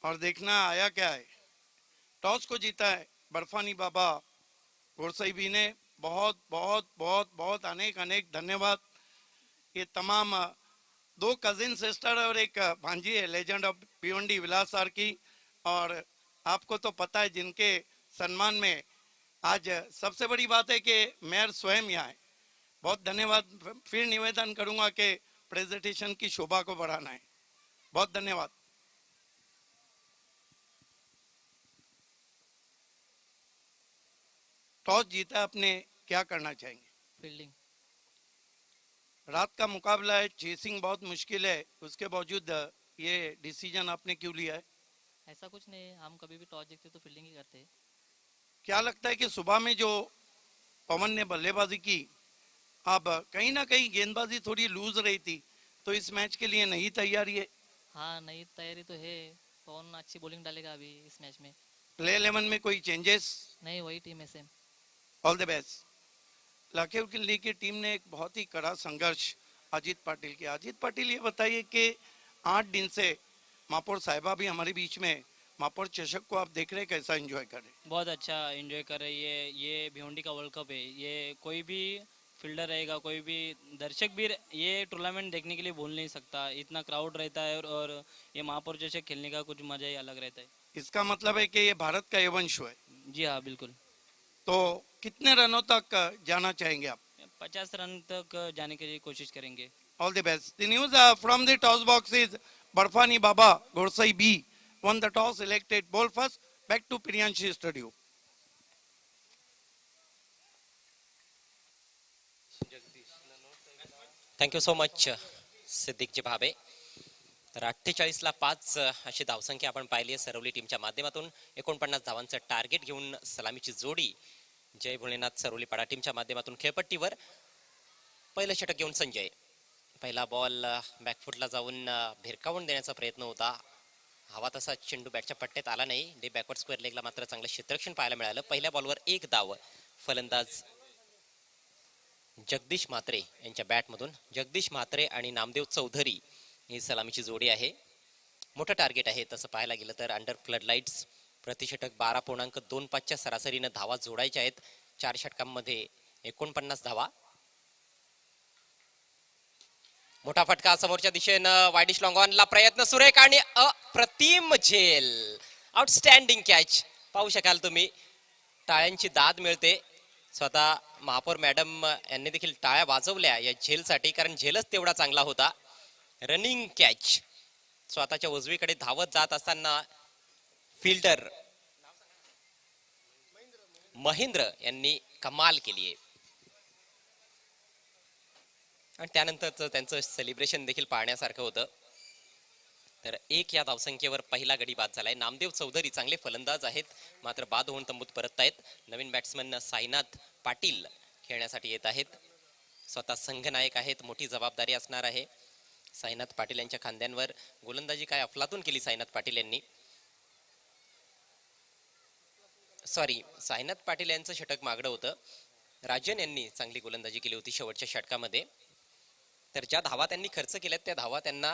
Speaker 1: और देखना आया क्या है। टॉस को जीता है बर्फानी बाबा गोरसई भी ने। बहुत बहुत बहुत बहुत अनेक अनेक धन्यवाद। ये तमाम दो कजिन सिस्टर और एक भांजी है लेजेंड ऑफ भिवंडी विलासार की, और आपको तो पता है जिनके सम्मान में आज सबसे बड़ी बात है कि मेयर स्वयं यहाँ है। बहुत धन्यवाद। फिर निवेदन करूंगा कि प्रेजेंटेशन की शोभा को बढ़ाना है। बहुत धन्यवाद। टॉस जीता, अपने क्या करना चाहेंगे?
Speaker 3: फील्डिंग।
Speaker 1: रात का मुकाबला है, चेसिंग बहुत मुश्किल है, उसके बावजूद ये डिसीजन आपने क्यों लिया है?
Speaker 3: ऐसा कुछ नहीं, हम कभी भी टॉस जीतते तो फील्डिंग ही करते हैं।
Speaker 1: क्या लगता है कि सुबह में जो पवन ने बल्लेबाजी की, अब कहीं ना कहीं गेंदबाजी थोड़ी लूज रही थी, तो इस मैच के लिए नई तैयारी है?
Speaker 3: हाँ, नई तैयारी तो है। पवन अच्छी बॉलिंग डालेगा अभी इस मैच में।
Speaker 1: प्ले 11 में कोई चेंजेस?
Speaker 3: नहीं, वही टीम है सेम।
Speaker 1: All the best. लाखेर किले की टीम ने एक बहुत ही कड़ा संघर्ष अजीत पाटिल किया। अजीत पाटिल, ये बताइए कि 8 दिन से महापौर साहिबा भी हमारे बीच में, महापौर चषक को आप देख रहे हैं, कैसा एंजॉय कर रहे हैं?
Speaker 4: बहुत अच्छा एंजॉय कर रही है। ये भिवंडी का वर्ल्ड कप है। ये कोई भी फील्डर रहेगा, कोई भी दर्शक भी ये टूर्नामेंट देखने के लिए भूल नहीं सकता। इतना क्राउड रहता है और ये महापौर चषक खेलने का कुछ मजा ही अलग रहता है।
Speaker 1: इसका मतलब है कि ये भारत का यवंश है।
Speaker 4: जी हाँ, बिल्कुल।
Speaker 1: तो कितने रनों तक जाना चाहेंगे आप?
Speaker 4: 50 रन तक जाने के लिए कोशिश करेंगे।
Speaker 1: All the best. The news from the toss box is Barfani Baba Gorsai B won the toss, elected ball first. Back to Priyanshi studio.
Speaker 2: Thank you so much Siddiqji Bhabe. तर 48ला 5 अशी धावसंख्या आपण पाहिली आहे सरवली टीमच्या माध्यमातून। 49 धावांचं टार्गेट घेऊन सलामीची जोडी जय भोलेनाथ सरवलीपाडा टीमच्या माध्यमातून खेळपट्टीवर। पहिलं षटक घेऊन संजय। पहिला बॉल बॅकफुटला जाऊन भिरकावून देण्याचा प्रयत्न होता, हवा तसा चेंडू बॅटच्या पट्ट्यात आला नाही। डे बॅकवर्ड स्क्वेअर लेगला मात्र चांगलं क्षेत्ररक्षण पाहायला मिळालं। पहिल्या बॉलवर 1 धाव फलंदाज जगदीश म्हात्रे यांच्या बॅटमधून। जगदीश म्हात्रे आणि नामदेव चौधरी ही सलामीची जोडी आहे। मोठं टार्गेट आहे तसं पाहायला गेलं तर अंडर फ्लड लाईट्स। प्रतिषटक 12.25 च्या सरासरीने धावा जोडायच्या आहेत। 4 षटकांमध्ये 49 धावा। मोठा फटका समोरच्या दिशेनं, वाईडिश लॉंग ऑनला प्रयत्न सुरेख आणि अप्रतिम झेल। आउटस्टँडिंग कॅच पाहू शकाल तुम्ही। टाळ्यांची दाद मिळते। स्वतः महापौर मॅडम यांनी देखील टाळ्या वाजवल्या या झेलसाठी, कारण झेलच तेवढा चांगला होता। Running catch. स्वतःच्या उजवीकडे धावत जात असताना फिल्डर महेंद्र यांनी कमाल केली आहे आणि त्यानंतर त्यांचं सेलिब्रेशन देखील पाहण्यासारखं होतं। तर 1 या धावसंख्येवर पहिला गडी बाद झालाय। नामदेव चौधरी चांगले फलंदाज आहेत, मात्र बाद होऊन तंबूत परततायत। नवीन बॅट्समन साईनाथ पाटील खेळण्यासाठी येत आहेत। स्वतः संघनायक आहेत, मोठी जबाबदारी असणार आहे साईनाथ पाटील यांच्या खांद्यांवर। गोलंदाजी काय अफलातून केली साईनाथ पाटील यांनी। सॉरी, साईनाथ पाटील यांचं षटक मागडं होतं। राजन यांनी चांगली गोलंदाजी केली होती शेवटच्या षटकामध्ये। तर ज्या धावा त्यांनी खर्च केल्यात त्या धावा त्यांना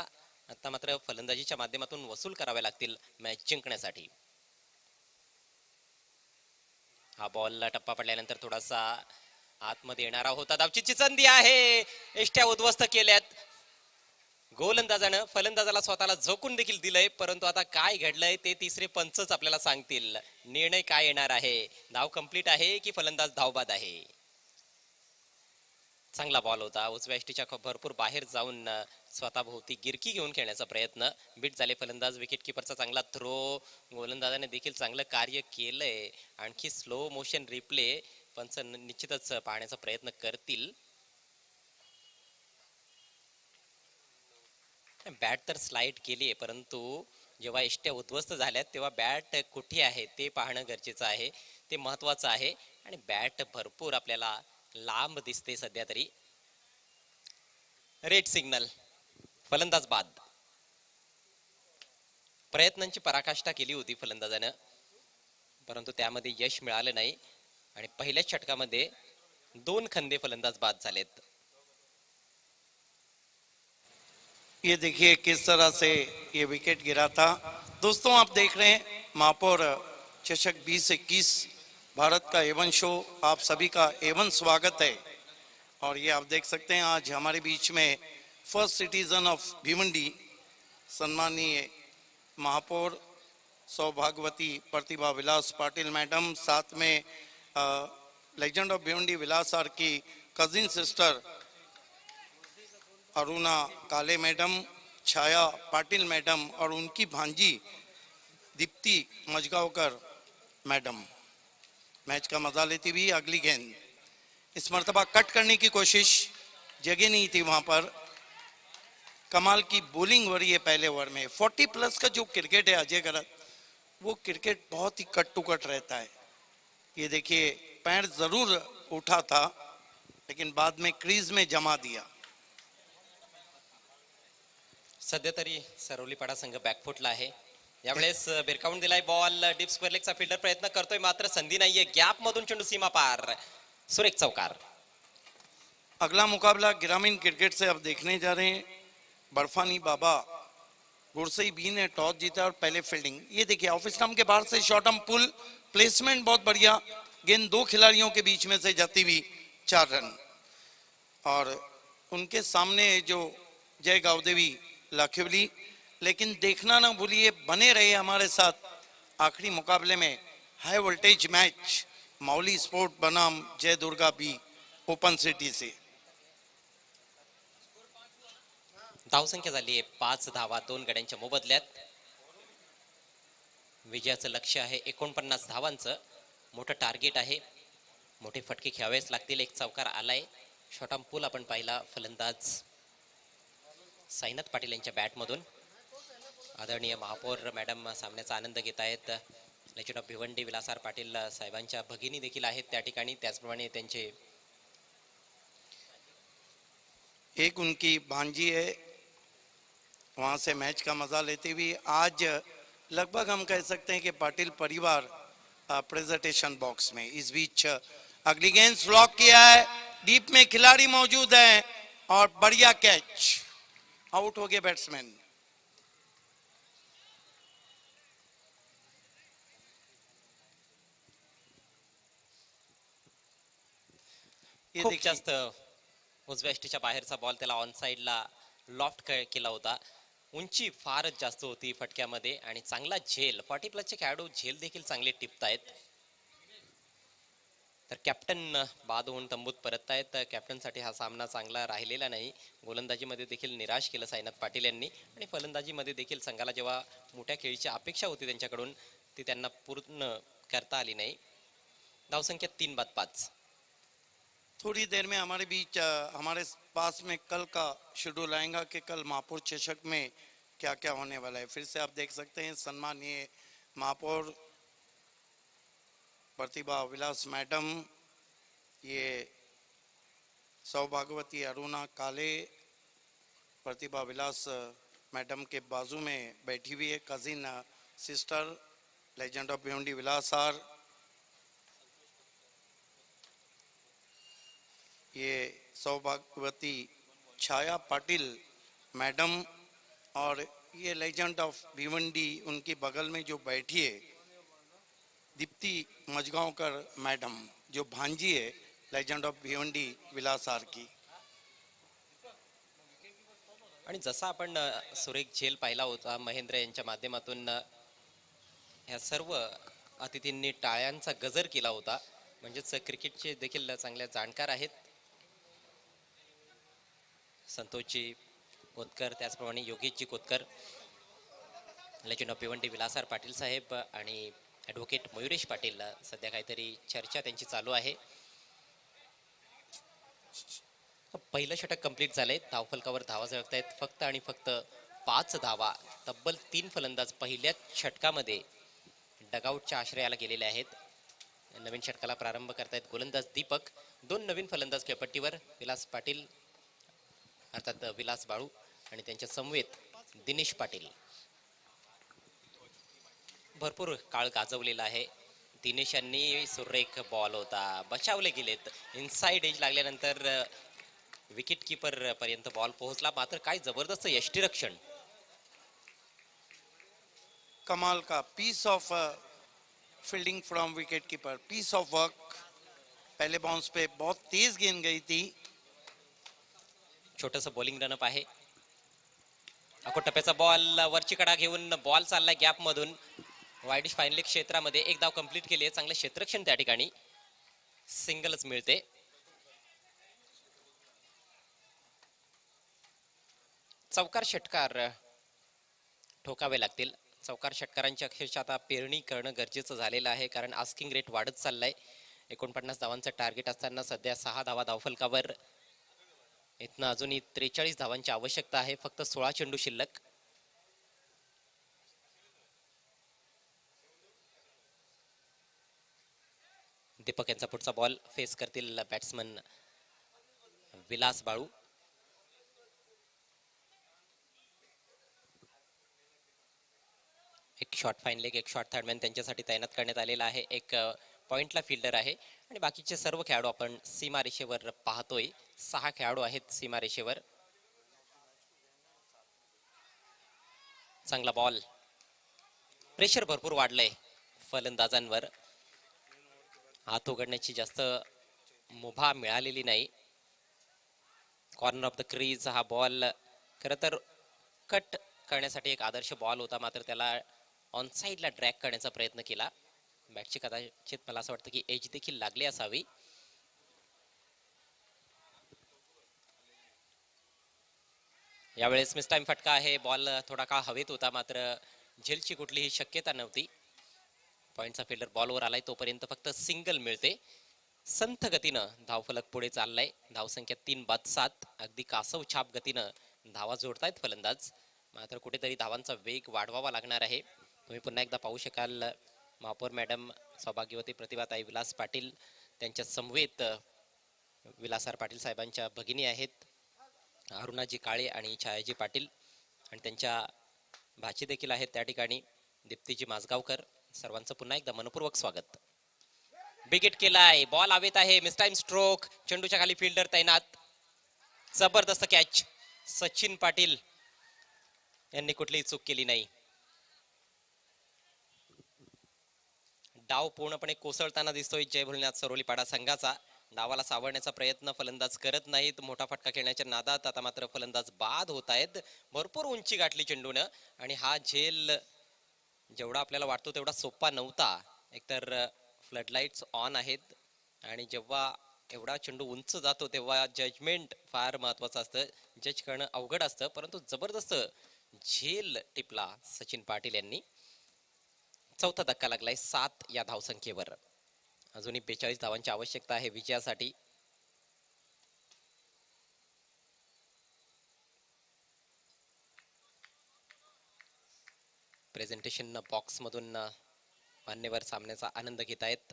Speaker 2: आता मात्र फलंदाजीच्या माध्यमातून वसूल कराव्या लागतील मॅच जिंकण्यासाठी. हा बॉलला टप्पा पडल्यानंतर थोडासा आतमध्ये येणारा होता. धावचीची संधी आहे, एष्ट्या उद्ध्वस्त केल्यात गोलंदाजानं. फलंदाजाला स्वतःला झोकून देखील दिलंय, परंतु आता काय घडलंय ते तिसरे पंचच आपल्याला सांगतील. निर्णय काय येणार आहे, धाव कंप्लीट आहे की फलंदाज धावबाद आहे. चांगला बॉल होता, उजव्या यष्टीच्या भरपूर बाहेर जाऊन स्वतःभोवती गिरकी घेऊन खेळण्याचा प्रयत्न. बीट झाले फलंदाज, विकेट किपरचा चांगला थ्रो. गोलंदाजाने देखील चांगलं कार्य केलंय. आणखी स्लो मोशन रिप्ले पंच निश्चितच पाहण्याचा प्रयत्न करतील. बॅट तर स्लाइड केली आहे, परंतु जेव्हा एष्ट्या उद्ध्वस्त झाल्यात तेव्हा बॅट कुठे आहे ते पाहणं गरजेचं आहे, ते महत्वाचं आहे. आणि बॅट भरपूर आपल्याला लांब दिसते सध्या तरी. रेड सिग्नल, फलंदाज बाद. प्रयत्नांची पराकाष्ठा केली होती फलंदाजानं, परंतु त्यामध्ये यश मिळालं नाही आणि पहिल्याच षटकामध्ये 2 खंदे फलंदाज बाद झालेत.
Speaker 1: ये देखिए किस तरह से ये विकेट गिरा था। दोस्तों आप देख रहे हैं महापौर चषक 2021 भारत का एवन शो, आप सभी का एवन स्वागत है। और ये आप देख सकते हैं आज हमारे बीच में फर्स्ट सिटीजन ऑफ भिवंडी सम्मानीय महापौर सौभाग्यवती प्रतिभा विलास पाटिल मैडम, साथ में legend of Bhiwandi Vilas sir की कजिन सिस्टर अरुणा काले मैडम, छाया पाटिल मैडम और उनकी भांजी दीप्ति मजगांवकर मैडम मैच का मजा लेती हुई। अगली गेंद इस मर्तबा कट करने की कोशिश, जगह नहीं थी वहां पर। कमाल की बॉलिंग हो रही है पहले ओवर में। 40 प्लस का जो क्रिकेट है अजय गरत, वो क्रिकेट बहुत ही कट टू कट रहता है। ये देखिए पैर जरूर उठा था लेकिन बाद में क्रीज में जमा दिया।
Speaker 2: सध्या तरी सरोलीपाडा संघ बॅकफुटला आहे. यावेळेस भिरकावून दिलाय बॉल. डीप स्क्वेअर लेगचा फिल्डर प्रयत्न करतोय, मात्र संधी नाहीये. गॅप मधून चेंडू सीमा पार, सुरेख चौकार.
Speaker 1: अगला मुकाबला ग्रामीण क्रिकेट से अब देखने जा रहे हैं। बर्फानी बाबा गुरसई बी ने टॉस जीता और पहले फील्डिंग। ये देखिए ऑफ स्टंप के बाहर से शॉर्ट हम पुल, प्लेसमेंट बहुत बढ़िया। गेंद 2 खिलाड़ियों के बीच में से जाती हुई 4 रन। और उनके सामने जो जय गावदेवी लाखिवली। लेकिन देखना ना भूलिए, बने रहे हमारे साथ आखिरी मुकाबले में। हाई वोल्टेज मैच मौली स्पोर्ट बनाम जय दुर्गा बी ओपन सिटी से।
Speaker 2: धावसंख्या झाली आहे 5 धावा 2 गड्यांच्या मोबदल्यात. विजयाचं लक्ष्य आहे 49 धावांचं. मोठं टार्गेट आहे, मोठे फटके खेळावेच लागतील. एक चौकार आलाय. शॉर्ट पूल आपण पाहिला फलंदाज साईनाथ पाटील यांच्या बॅटमधून. आदरणीय महापौर मॅडम सामन्याचा आनंद घेत आहेत. लेजेंड ऑफ भिवंडी विलासार पाटील साहेबांच्या भगिनी देखील आहेत त्या ठिकाणी. त्याचप्रमाणे त्यांचे
Speaker 1: एक उनकी भांजी है, वहां से मैच का मजा लेते हुए आज लगभग हम कह सकते हैं कि पाटिल परिवार प्रेजेंटेशन बॉक्स में। इस बीच अगली गेंद ब्लॉक किया है, डीप में खिलाड़ी मौजूद है और बढ़िया कैच, आउट हो गए बैट्समैन।
Speaker 2: खूप जास्त उजव्या यष्टीच्या बाहेरचा बॉल त्याला ऑन साइडला लॉफ्ट केला होता. उंची फारच जास्त होती फटक्यामध्ये आणि चांगला झेल. 40 प्लसचे खेळाडू झेल देखील चांगले टिपतायत. तर कॅप्टन बाद होऊन तंबूत परततायत. कॅप्टनसाठी हा सामना चांगला राहिलेला नाही. गोलंदाजीमध्ये देखील निराश केलं साईनाथ पाटील यांनी आणि फलंदाजीमध्ये देखील संघाला जेव्हा मोठ्या खेळीची अपेक्षा होती त्यांच्याकडून ती त्यांना पूर्ण करता आली नाही. धावसंख्या 3/5.
Speaker 1: थोड़ी देर में हमारे बीच हमारे पास में कल का शेड्यूल आएगा कि कल महापौर चषक में क्या क्या होने वाला है। फिर से आप देख सकते हैं सम्मानीय महापौर प्रतिभा विलास मैडम, ये सौभाग्यवती अरुणा काले प्रतिभा विलास मैडम के बाजू में बैठी हुई है cousin sister legend of Bhiwandi Vilas sir. ये सौभाग्यवती छाया पाटिल मैडम और ये लेजेंड ऑफ भिवंडी उनकी बगल में जो बैठी है दीप्ति मजगांवकर मैडम, जो भांजी है लेजेंड ऑफ भिवंडी विलासार की.
Speaker 2: आणि जसा आपण सुरेख झेल पाहिला होता महेंद्र यांच्या माध्यमातून ह्या सर्व अतिथींनी टाळ्यांचा गजर केला होता. म्हणजेच क्रिकेटचे देखील चांगले जाणकार आहेत. संतोषजी कोतकर, त्याचप्रमाणे योगेशजी कोतकर, लेजंड ऑफ भिवंडी विलासार पाटील साहेब आणि ॲडव्होकेट मयुरेश पाटील. सध्या काहीतरी चर्चा त्यांची चालू आहे. पहिलं षटक कंप्लीट झालंय. धावफलकावर धावा झळकत आहेत फक्त आणि फक्त 5 धावा. तब्बल 3 फलंदाज पहिल्याच षटकामध्ये डगआउटच्या आश्रयाला गेलेले आहेत. नवीन षटकाला प्रारंभ करतायत गोलंदाज दीपक. 2 नवीन फलंदाज खेळपट्टीवर, विलास पाटील अर्थात विलास बाळू आणि त्यांच्या समवेत दिनेश पाटील. भरपूर काळ गाजवलेला आहे. दिनेश यांनी सुरेख बॉल होता, बचावले गेलेत. इनसाइड एज लागल्यानंतर विकेट कीपर पर्यंत बॉल पोहोचला. मात्र काय जबरदस्त यष्टीरक्षण.
Speaker 1: कमाल का piece of fielding from wicket keeper, piece of work. पहले बाउंस पे बहुत तेज गेंद गई थी.
Speaker 2: छोटस बॉलिंग रनअप आहे. टप्प्याचा बॉल वरची कडा घेऊन बॉल चाललाय गॅप मधून वाईडिश फायनल क्षेत्रामध्ये. एक धाव कंप्लीट केली आहे. चांगलं क्षेत्ररक्षण त्या ठिकाणी, सिंगलच मिळते. चौकार षटकार ठोकावे लागतील. चौकार षटकारांची अक्षरशः आता पेरणी करणं गरजेचं झालेलं आहे, कारण आस्किंग रेट वाढत चाललाय. 49 धावांचं टार्गेट असताना सध्या 6 धावा धावफलकावर. इथनं अजूनही 43 धावांची आवश्यकता आहे. फक्त 16 चेंडू शिल्लक. दीपक यांचा पुढचा बॉल फेस करतील बॅट्समन विलास बाळू. एक शॉर्ट फाईन लेग, एक शॉर्ट थर्डमॅन त्यांच्यासाठी तैनात करण्यात आलेला आहे. एक पॉइंटला फिल्डर आहे आणि बाकीचे सर्व खेळाडू आपण सीमारेषेवर पाहतोय. 6 खेळाडू आहेत सीमारेषेवर. चांगला बॉल. प्रेशर भरपूर वाढलंय फलंदाजांवर. हात उघडण्याची जास्त मुभा मिळालेली नाही. कॉर्नर ऑफ द क्रीज हा बॉल खरं तर कट करण्यासाठी एक आदर्श बॉल होता, मात्र त्याला ऑन साइडला ड्रॅग करण्याचा प्रयत्न केला. बॅटची कदाचित मला असं वाटतं की एज देखील लागली असावी. यावेळेस मिस टाइम फटका आहे. बॉल थोडा काळ हवेत होता, मात्र झेलची कुठलीही शक्यता नव्हती. पॉइंटचा फिल्डर बॉलवर आलाय तोपर्यंत फक्त सिंगल मिळते. संथ गतीनं धावफलक पुढे चाललाय. धावसंख्या 3 बाद 7. अगदी कासव छाप गतीनं धावा जोडतायत फलंदाज. मात्र कुठेतरी धावांचा वेग वाढवावा लागणार आहे. तुम्ही पुन्हा एकदा पाहू शकाल महापौर मॅडम सौभाग्यवती प्रतिभाताई विलास पाटील, त्यांच्या समवेत विलासार पाटील साहेबांच्या भगिनी आहेत अरुणाजी काळे आणि छायाजी पाटील, आणि त्यांच्या भाची देखील आहेत त्या ठिकाणी दीप्तीजी माजगावकर. सर्वांचं पुन्हा एकदा मनपूर्वक स्वागत. विकेट केलाय, बॉल हवेत आहे. Miss time stroke. चेंडूच्या खाली फिल्डर तैनात. जबरदस्त कॅच. सचिन पाटील यांनी कुठलीही चूक केली नाही. डाव पूर्णपणे कोसळताना दिसतोय जय भोलेनाथ सरोलीपाडा संघाचा. डावाला सावरण्याचा प्रयत्न फलंदाज करत नाहीत. मोठा फटका खेळण्याच्या नादात आता मात्र फलंदाज बाद होत आहेत. भरपूर उंची गाठली चेंडूनं आणि हा झेल जेवढा आपल्याला वाटतो तेवढा सोपा नव्हता. एकतर फ्लडलाईट्स ऑन आहेत आणि जेव्हा एवढा चेंडू उंच जातो तेव्हा जजमेंट फार महत्वाचं असतं. जज करणं अवघड असतं, परंतु जबरदस्त झेल टिपला सचिन पाटील यांनी. चौथा धक्का लागलाय 7 या धावसंख्येवर. अजूनही 42 धावांची आवश्यकता आहे विजयासाठी. प्रेझेंटेशन बॉक्स मधून मान्यवर सामन्याचा आनंद घेत आहेत.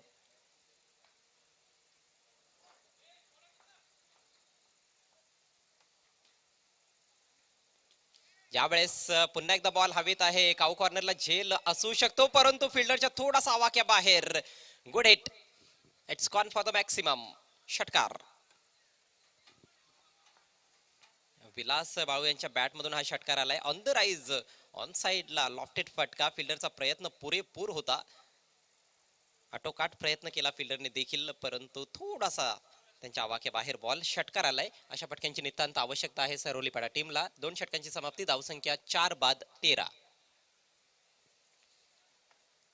Speaker 2: यावेळेस पुन्हा एकदा बॉल हवेत आहे. काऊ कॉर्नरला झेल असू शकतो, परंतु फिल्डरच्या थोडासा आवाक्या बाहेर. Good hit. It's gone for the maximum. षटकार. विलास बाळू यांच्या बॅटमधून हा षटकार आलाय ऑन द राईज ऑन साइडला लॉफ्टेड फटका. फिल्डरचा प्रयत्न पुरेपूर होता, आटोकाट प्रयत्न केला फिल्डरने देखील, परंतु थोडासा त्यांच्या आवाक्या बाहेर बॉल. षटकार आलाय. अशा फटक्यांची नितांत आवश्यकता आहे सरवलीपाडा टीमला. 2 षटकांची समाप्ती, धावसंख्या 4 बाद 13.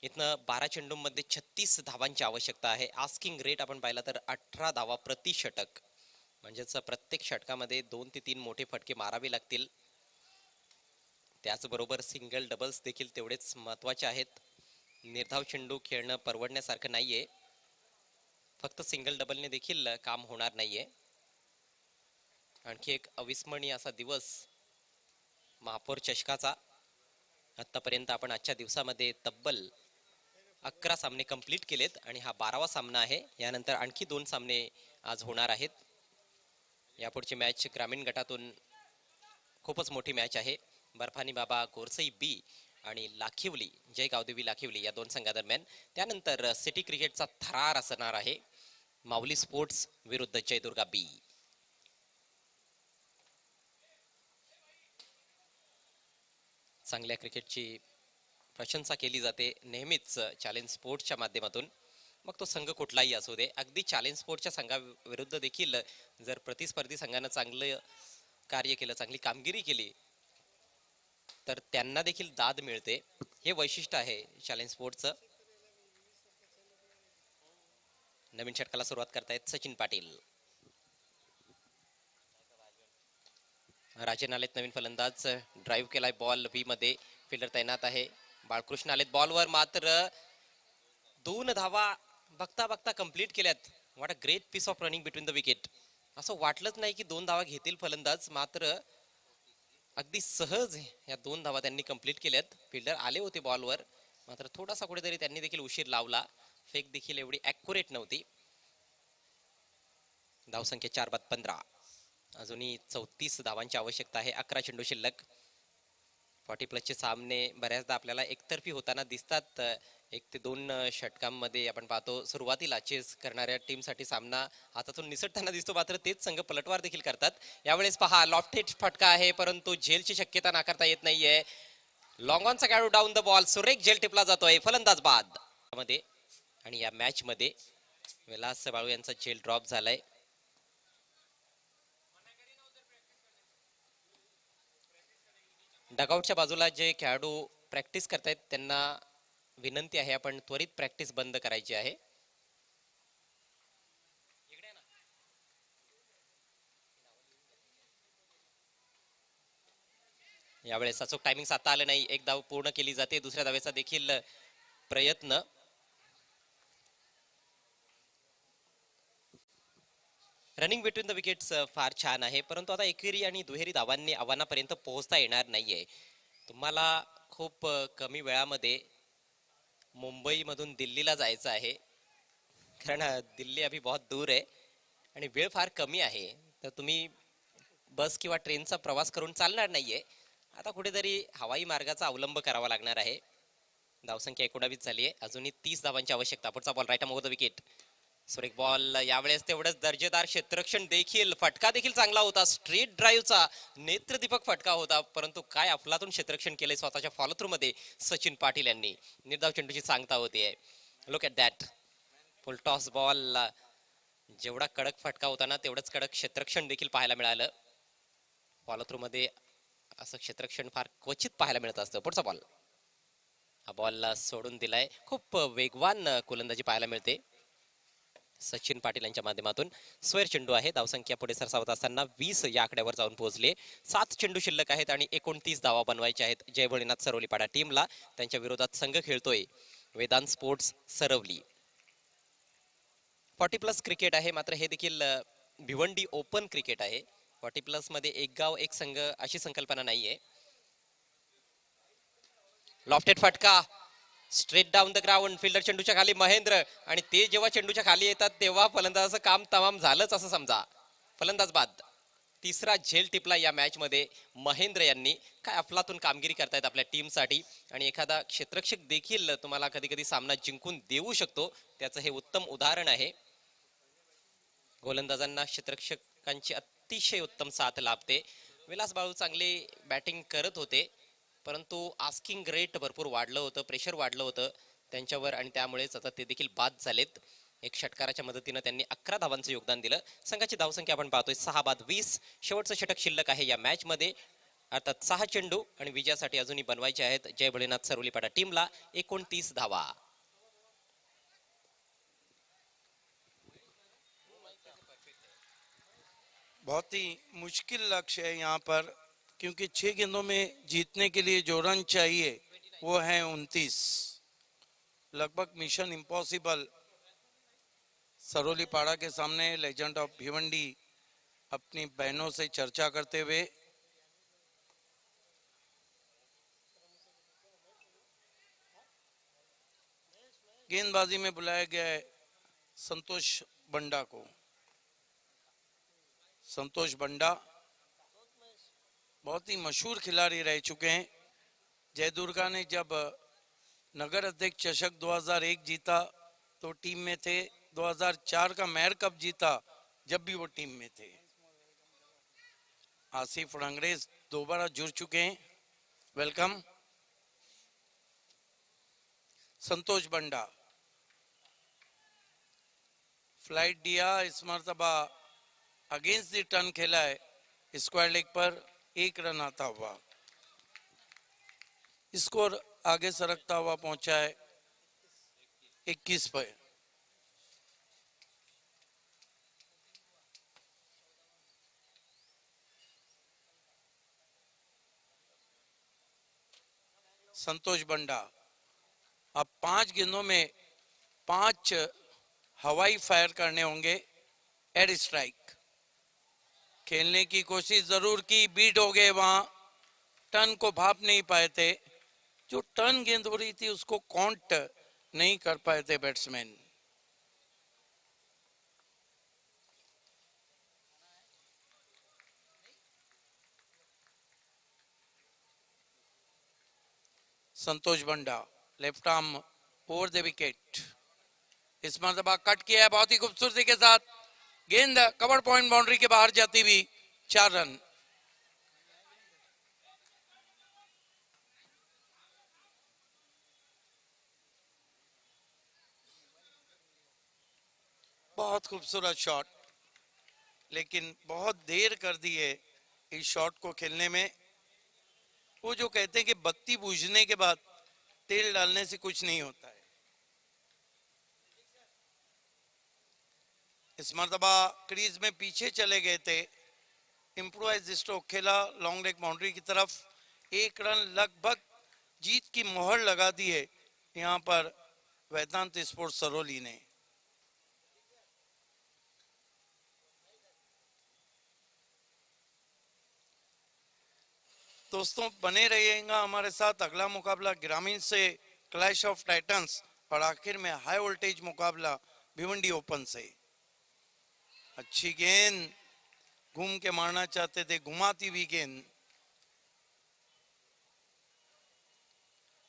Speaker 2: इथनं 12 चेंडूंमध्ये 36 धावांची आवश्यकता आहे. आस्किंग रेट आपण पाहिला तर 18 धावा प्रति षटक, म्हणजेच प्रत्येक षटकामध्ये 2 ते 3 मोठे फटके मारावे लागतील. त्याचबरोबर सिंगल डबल्स देखील तेवढेच महत्वाचे आहेत. निर्धाव चेंडू खेळणं परवडण्यासारखं नाहीये, फक्त सिंगल डबलने देखील काम होणार नाहीये. आणखी एक अविस्मरणीय असा दिवस महापौर चषकाचा. आतापर्यंत आपण आजच्या दिवसामध्ये तब्बल 11 सामने कंप्लीट केलेत आणि हा 12वा सामना आहे. यानंतर आणखी 2 सामने आज होणार आहेत. यापुढची मॅच ग्रामीण गटातून खूपच मोठी मॅच आहे. बर्फानी बाबा गोरसई बी आणि लाखिवली जय गावदेवी लाखिवली या 2 संघादरम्यान. त्यानंतर सिटी क्रिकेटचा थरार असणार आहे, माऊली स्पोर्ट्स विरुद्ध जयदुर्गा बी. चांगल्या क्रिकेटची प्रशंसा केली जाते नेहमीच चॅलेंज स्पोर्ट्सच्या माध्यमातून, मग तो संघ कुठलाही असू दे. अगदी चॅलेंज स्पोर्ट्सच्या संघाविरुद्ध देखील जर प्रतिस्पर्धी संघानं चांगलं कार्य केलं, चांगली कामगिरी केली, तर त्यांना देखील दाद मिळते. हे वैशिष्ट्य आहे चॅलेंज स्पोर्ट्सचं. नवीन षटकाला सुरुवात करतायत सचिन पाटील. राजन आलेत नवीन फलंदाज. ड्राईव्ह केलाय बॉल बी मध्ये, फिल्डर तैनात आहे. बाळकृष्ण आलेत बॉलवर, मात्र 2 धावा बघता बघता कंप्लीट केल्यात. What a great piece of running between the wicket. असं वाटलंच नाही की 2 धावा घेतील फलंदाज, मात्र अगदी सहज या 2 धावा त्यांनी कंप्लीट केल्यात. फिल्डर आले होते बॉलवर, मात्र थोडासा कुठेतरी त्यांनी देखील उशीर लावला. फेक देखील एवढी ॲक्युरेट नव्हती. धावसंख्या 4 बाद 15. अजूनही 34 धावांची आवश्यकता आहे. 11 चेंडू शिल्लक. 40+ सामने बऱ्याचदा आपल्याला एकतर्फी होताना दिसतात. 1 ते 2 षटकांमध्ये आपण पाहतो सुरुवातीला चेस करणाऱ्या टीमसाठी सामना हातातून निसटताना दिसतो, मात्र तेच संघ पलटवार देखील करतात. यावेळेस पहा लॉफ्टेड फटका आहे, परंतु झेलची शक्यता नाकारता येत नाहीये. लॉंग ऑनचा खेळाडू डाऊन द बॉल, सुरेख झेल टिपला जातोय. फलंदाज बाद मध्ये. आणि या मॅच मध्ये विलास बाळू यांचा झेल ड्रॉप झालाय. डगआउटच्या बाजूला जे खेळाडू प्रॅक्टिस करतायत त्यांना विनंती आहे, आपण त्वरित प्रॅक्टिस बंद करायची आहे. यावेळेस अचूक टायमिंग साधता आलं नाही. 1 धाव पूर्ण केली जाते. दुसऱ्या धावेचा देखील प्रयत्न. रनिंग बिटवीन द विकेट्स फार छान आहे, परंतु आता एकेरी आणि दुहेरी धावांनी आव्हानापर्यंत पोहोचता येणार नाहीये. तुम्हाला खूप कमी वेळामध्ये मुंबईमधून दिल्लीला जायचं आहे, कारण दिल्ली अभी बहुत दूर आहे आणि वेळ फार कमी आहे. तर तुम्ही बस किंवा ट्रेनचा प्रवास करून चालणार नाहीये. आता कुठेतरी हवाई मार्गाचा अवलंब करावा लागणार आहे. धावसंख्या 19 झाली आहे. अजूनही 30 धावांची आवश्यकता. पुढचा ball right off the wicket. सुरेख बॉल. यावेळेस तेवढंच दर्जेदार क्षेत्ररक्षण देखील. फटका देखील चांगला होता. स्ट्रेट ड्राईव्हचा नेत्रदीपक फटका होता, परंतु काय अफलातून क्षेत्ररक्षण केलंय स्वतःच्या फॉलो थ्रू मध्ये सचिन पाटील यांनी. निर्धाव चेंडूची सांगता होतीये. Look at that. Full toss ball. जेवढा कडक फटका होता ना, तेवढंच कडक क्षेत्ररक्षण देखील पाहायला मिळालं. फॉलो थ्रू मध्ये असं क्षेत्ररक्षण फार क्वचित पाहायला मिळत असतं. पुढचा बॉल. हा बॉल सोडून दिलाय. खूप वेगवान गोलंदाजी पाहायला मिळते सचिन पाटील यांच्या माध्यमातून. स्क्वेअर चेंडू आहे. धावसंख्या पुढे सरसावत असताना 20 या आकड्यावर जाऊन पोहोचले. 7 चेंडू शिल्लक आहेत आणि 29 धावा बनवायच्या आहेत जय भोलेनाथ सरवलीपाडा टीमला. त्यांच्या विरोधात संघ खेळतोय वेदांत स्पोर्ट्स सरवली. 40+ क्रिकेट आहे, मात्र हे देखील भिवंडी ओपन क्रिकेट आहे. 40+ मध्ये एक गाव एक संघ अशी संकल्पना नाहीये. लॉफ्टेड फटका. Straight down the ground. Fielder चेंडूच्या खाली महेंद्र, आणि ते जेव्हा चेंडूच्या खाली येतात तेव्हा फलंदाजाचं काम तमाम झालंच असं समजा. फलंदाज बाद. 3रा झेल टिपला या मॅच मध्ये महेंद्र यांनी. काय अफलातून कामगिरी करतायत आपल्या टीमसाठी, आणि एखादा क्षेत्ररक्षक देखील तुम्हाला कधी कधी सामना जिंकून देऊ शकतो, त्याचं हे उत्तम उदाहरण आहे. गोलंदाजांना क्षेत्ररक्षकांची अतिशय उत्तम साथ लाभते. विलास बाळू चांगली बॅटिंग करत होते, परंतु आस्किंग रेट भरपूर वाढलं होतं, प्रेशर वाढलं होतं त्यांच्यावर आणि त्यामुळेच आता ते देखील बाद झालेत. एक षटकाराच्या मदतीनं त्यांनी 11 धावांचं योगदान दिलं. संघाची धावसंख्या आपण पाहतोय 6 बाद 20. शेवटचं षटक शिल्लक आहे या मॅच मध्ये. अर्थात 6 चेंडू आणि विजयासाठी अजूनही बनवायचे आहेत जय भोलेनाथ सरोलीपाडा टीमला 29 धावा.
Speaker 1: बहुत ही मुश्किल लक्ष्य है यहाँ पर, क्योंकि 6 गेंदों में जीतने के लिए जो रन चाहिए वो है 29, लगभग मिशन इम्पॉसिबल. सरोली पाड़ा के सामने लेजेंड ऑफ भिवंडी अपनी बहनों से चर्चा करते हुए गेंदबाजी में बुलाया गया है संतोष बंडा को. संतोष बंडा बहुत ही मशहूर खिलाड़ी रह चुके हैं. जय दुर्गा ने जब नगर अध्यक्ष चषक 2001 जीता तो टीम में थे. 2004 का मेयर कप जीता जब भी वो टीम में थे. आसिफ और अंग्रेज दोबारा जुड़ चुके हैं. वेलकम. संतोष बंडा फ्लाइट दिया, इस मरतबा अगेंस्ट द टर्न खेला है. स्क्वायर लेग पर 1 रन आता हुआ. स्कोर आगे सरकता हुआ पहुंचा है 21 पर. संतोष बंडा अब 5 गेंदों में 5 हवाई फायर करने होंगे. एयर स्ट्राइक खेलने की कोशिश जरूर की, बीट हो गए. वहां टर्न को भाप नहीं पाए थे. जो टर्न गेंद हो रही थी उसको काउंट नहीं कर पाए थे batsman. Santosh Banda left arm over the wicket. इस मरतबा कट किया है बहुत ही खूबसूरती के साथ. गेंद कवर पॉइंट बाउंड्री के बाहर जाती हुई 4 रन. बहुत खूबसूरत शॉट, लेकिन बहुत देर कर दी है इस शॉट को खेलने में. वो जो कहते हैं कि बत्ती बुझने के बाद तेल डालने से कुछ नहीं होता है. इस मरतबा क्रीज में पीछे चले गए थे. इम्प्रोवाइज स्ट्रोक खेला लॉन्ग लेग बाउंड्री की तरफ. 1 रन लगभग जीत की मोहर लगा दी है यहाँ पर वेदांत स्पोर्ट्स सरोली ने. दोस्तों बने रहिएगा हमारे साथ. अगला मुकाबला ग्रामीण से क्लैश ऑफ टाइटंस और आखिर में हाई वोल्टेज मुकाबला भिवंडी ओपन से. अच्छी गेंद घूम के मारना चाहते थे, घुमाती हुई गेंद.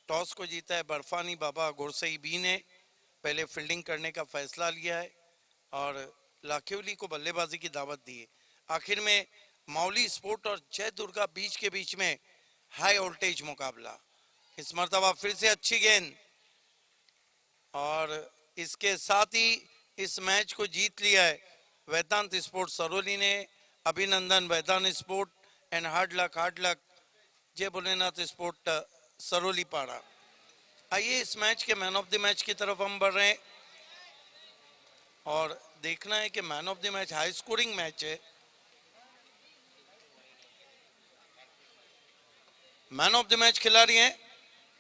Speaker 1: टॉस को जीता है बर्फानी बाबा गुरसई बी ने. पहले फील्डिंग करने का फैसला लिया है और लाखेवली को बल्लेबाजी की दावत दी है. आखिर में मौली स्पोर्ट और जय दुर्गा बीच के बीच में हाई वोल्टेज मुकाबला. इस मरतबा फिर से अच्छी गेंद और इसके साथ ही इस मैच को जीत लिया है वेदांत स्पोर्ट सरोली ने. अभिनंदन Vedant sport and hard luck Jay Bholenath sport Saroli Pada. आइए इस मैच के मैन ऑफ द मैच की तरफ हम बढ़ रहे हैं और देखना है कि man of the match high scoring match है. मैन ऑफ द मैच खिलाड़ी हैं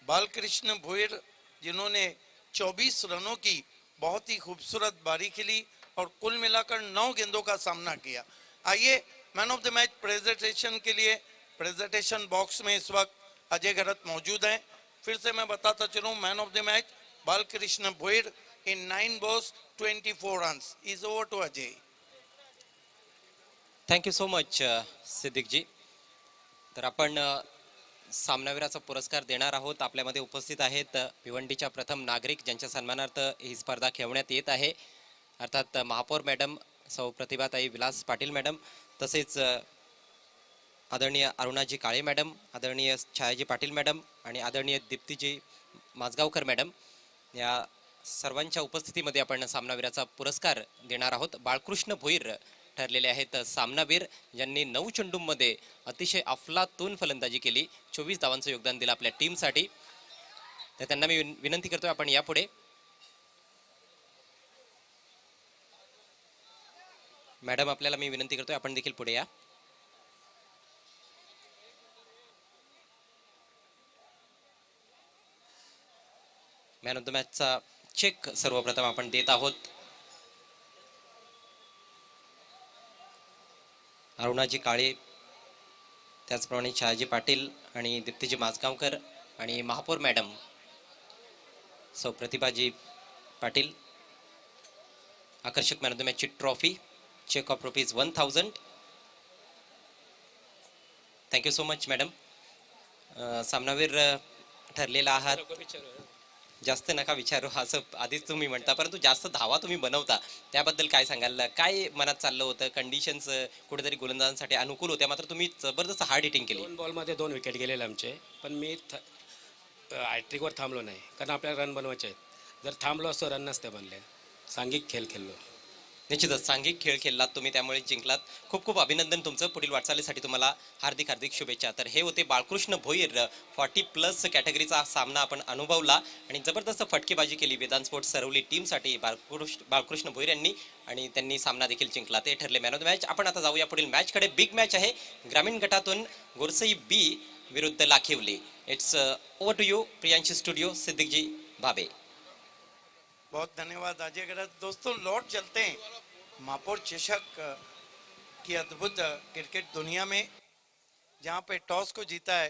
Speaker 1: बालकृष्ण भोयर, जिन्होंने 24 रनों की बहुत ही खूबसूरत बारी खेली और कुल मिलाकर 9 गेंदों का सामना किया. आइए man of the match presentation के लिए प्रेजेंटेशन बॉक्स में इस वक्त अजय घरत मौजूद हैं. फिर से मैं बताता चलूं, man of the match Balkrishna Bhoyar in 9 balls 24 runs. Is over to Ajay.
Speaker 2: Thank you so much Siddiq ji. तर आपण सामनावीराचा पुरस्कार देणार आहोत. आपल्यामध्ये उपस्थित आहेत भिवंडीच्या प्रथम नागरिक ज्यांच्या सन्मानार्थ ही स्पर्धा खेळवण्यात येत आहे. अर्थात महापौर मॅडम सौ प्रतिभाताई विलास पाटील मॅडम, तसेच आदरणीय अरुणाजी काळे मॅडम, आदरणीय छायाजी पाटील मॅडम आणि आदरणीय दीप्तीजी माझगावकर मॅडम या सर्वांच्या उपस्थितीमध्ये आपण सामनावीराचा पुरस्कार देणार आहोत. बाळकृष्ण भोईर ठरलेले आहेत सामनावीर, ज्यांनी 9 चेंडूंमध्ये अतिशय अफलातून फलंदाजी केली, 24 धावांचं योगदान दिलं आपल्या टीमसाठी. तर त्यांना मी विनंती करतोय आपण यापुढे. मॅडम आपल्याला मी विनंती करतोय आपण देखील पुढे या. मॅन ऑफ द मॅचचा चेक सर्वप्रथम आपण देत आहोत. अरुणाजी काळे, त्याचप्रमाणे छायाजी पाटील आणि दीप्तीजी माझगावकर आणि महापौर मॅडम सौ प्रतिभाजी पाटील. आकर्षक मॅन ऑफ द मॅचची trophy, cheque of ₹1000. Thank you so much madam. सामनावीर ठरलेला आहात. जास्त नका विचारू असं आधीच तुम्ही म्हणता, परंतु जास्त धावा तुम्ही बनवता, त्याबद्दल काय सांगाल? काय मनात चाललं होतं? कंडिशन्स कुठेतरी गोलंदाजांसाठी अनुकूल होत्या, मात्र तुम्ही जबरदस्त हार्ड हिटिंग केली.
Speaker 5: 2 बॉलमध्ये 2 विकेट गेलेले आमचे, पण मी हॅट्रिकवर थांबलो नाही, कारण आपल्याला रन बनवायचे आहेत. जर थांबलो असतो रन नसते बनले. सांघिक खेळ खेळलो.
Speaker 2: निश्चितच सांघिक खेळ खेळलात तुम्ही, त्यामुळे जिंकलात. खूप खूप अभिनंदन तुमचं. पुढील वाटचालीसाठी तुम्हाला हार्दिक हार्दिक शुभेच्छा. तर हे होते बाळकृष्ण भोईर. 40+ कॅटेगरीचा सामना आपण अनुभवला आणि जबरदस्त फटकेबाजी केली वेदांत स्पोर्ट्स सरवली टीमसाठी बाळकृष्ण भोईर यांनी, आणि त्यांनी सामना देखील जिंकला. ते ठरले मॅन ऑफ द मॅच. आपण आता जाऊया पुढील मॅचकडे. बिग मॅच आहे ग्रामीण गटातून गोरसई बी विरुद्ध Lakhivali. It's over to you Priyanshi studio, Siddiqji Bhabe.
Speaker 1: बहुत धन्यवाद अजय गरज. दोस्तों लौट चलते हैं महापौर चषक की अद्भुत क्रिकेट दुनिया में, जहां पे टॉस को जीता है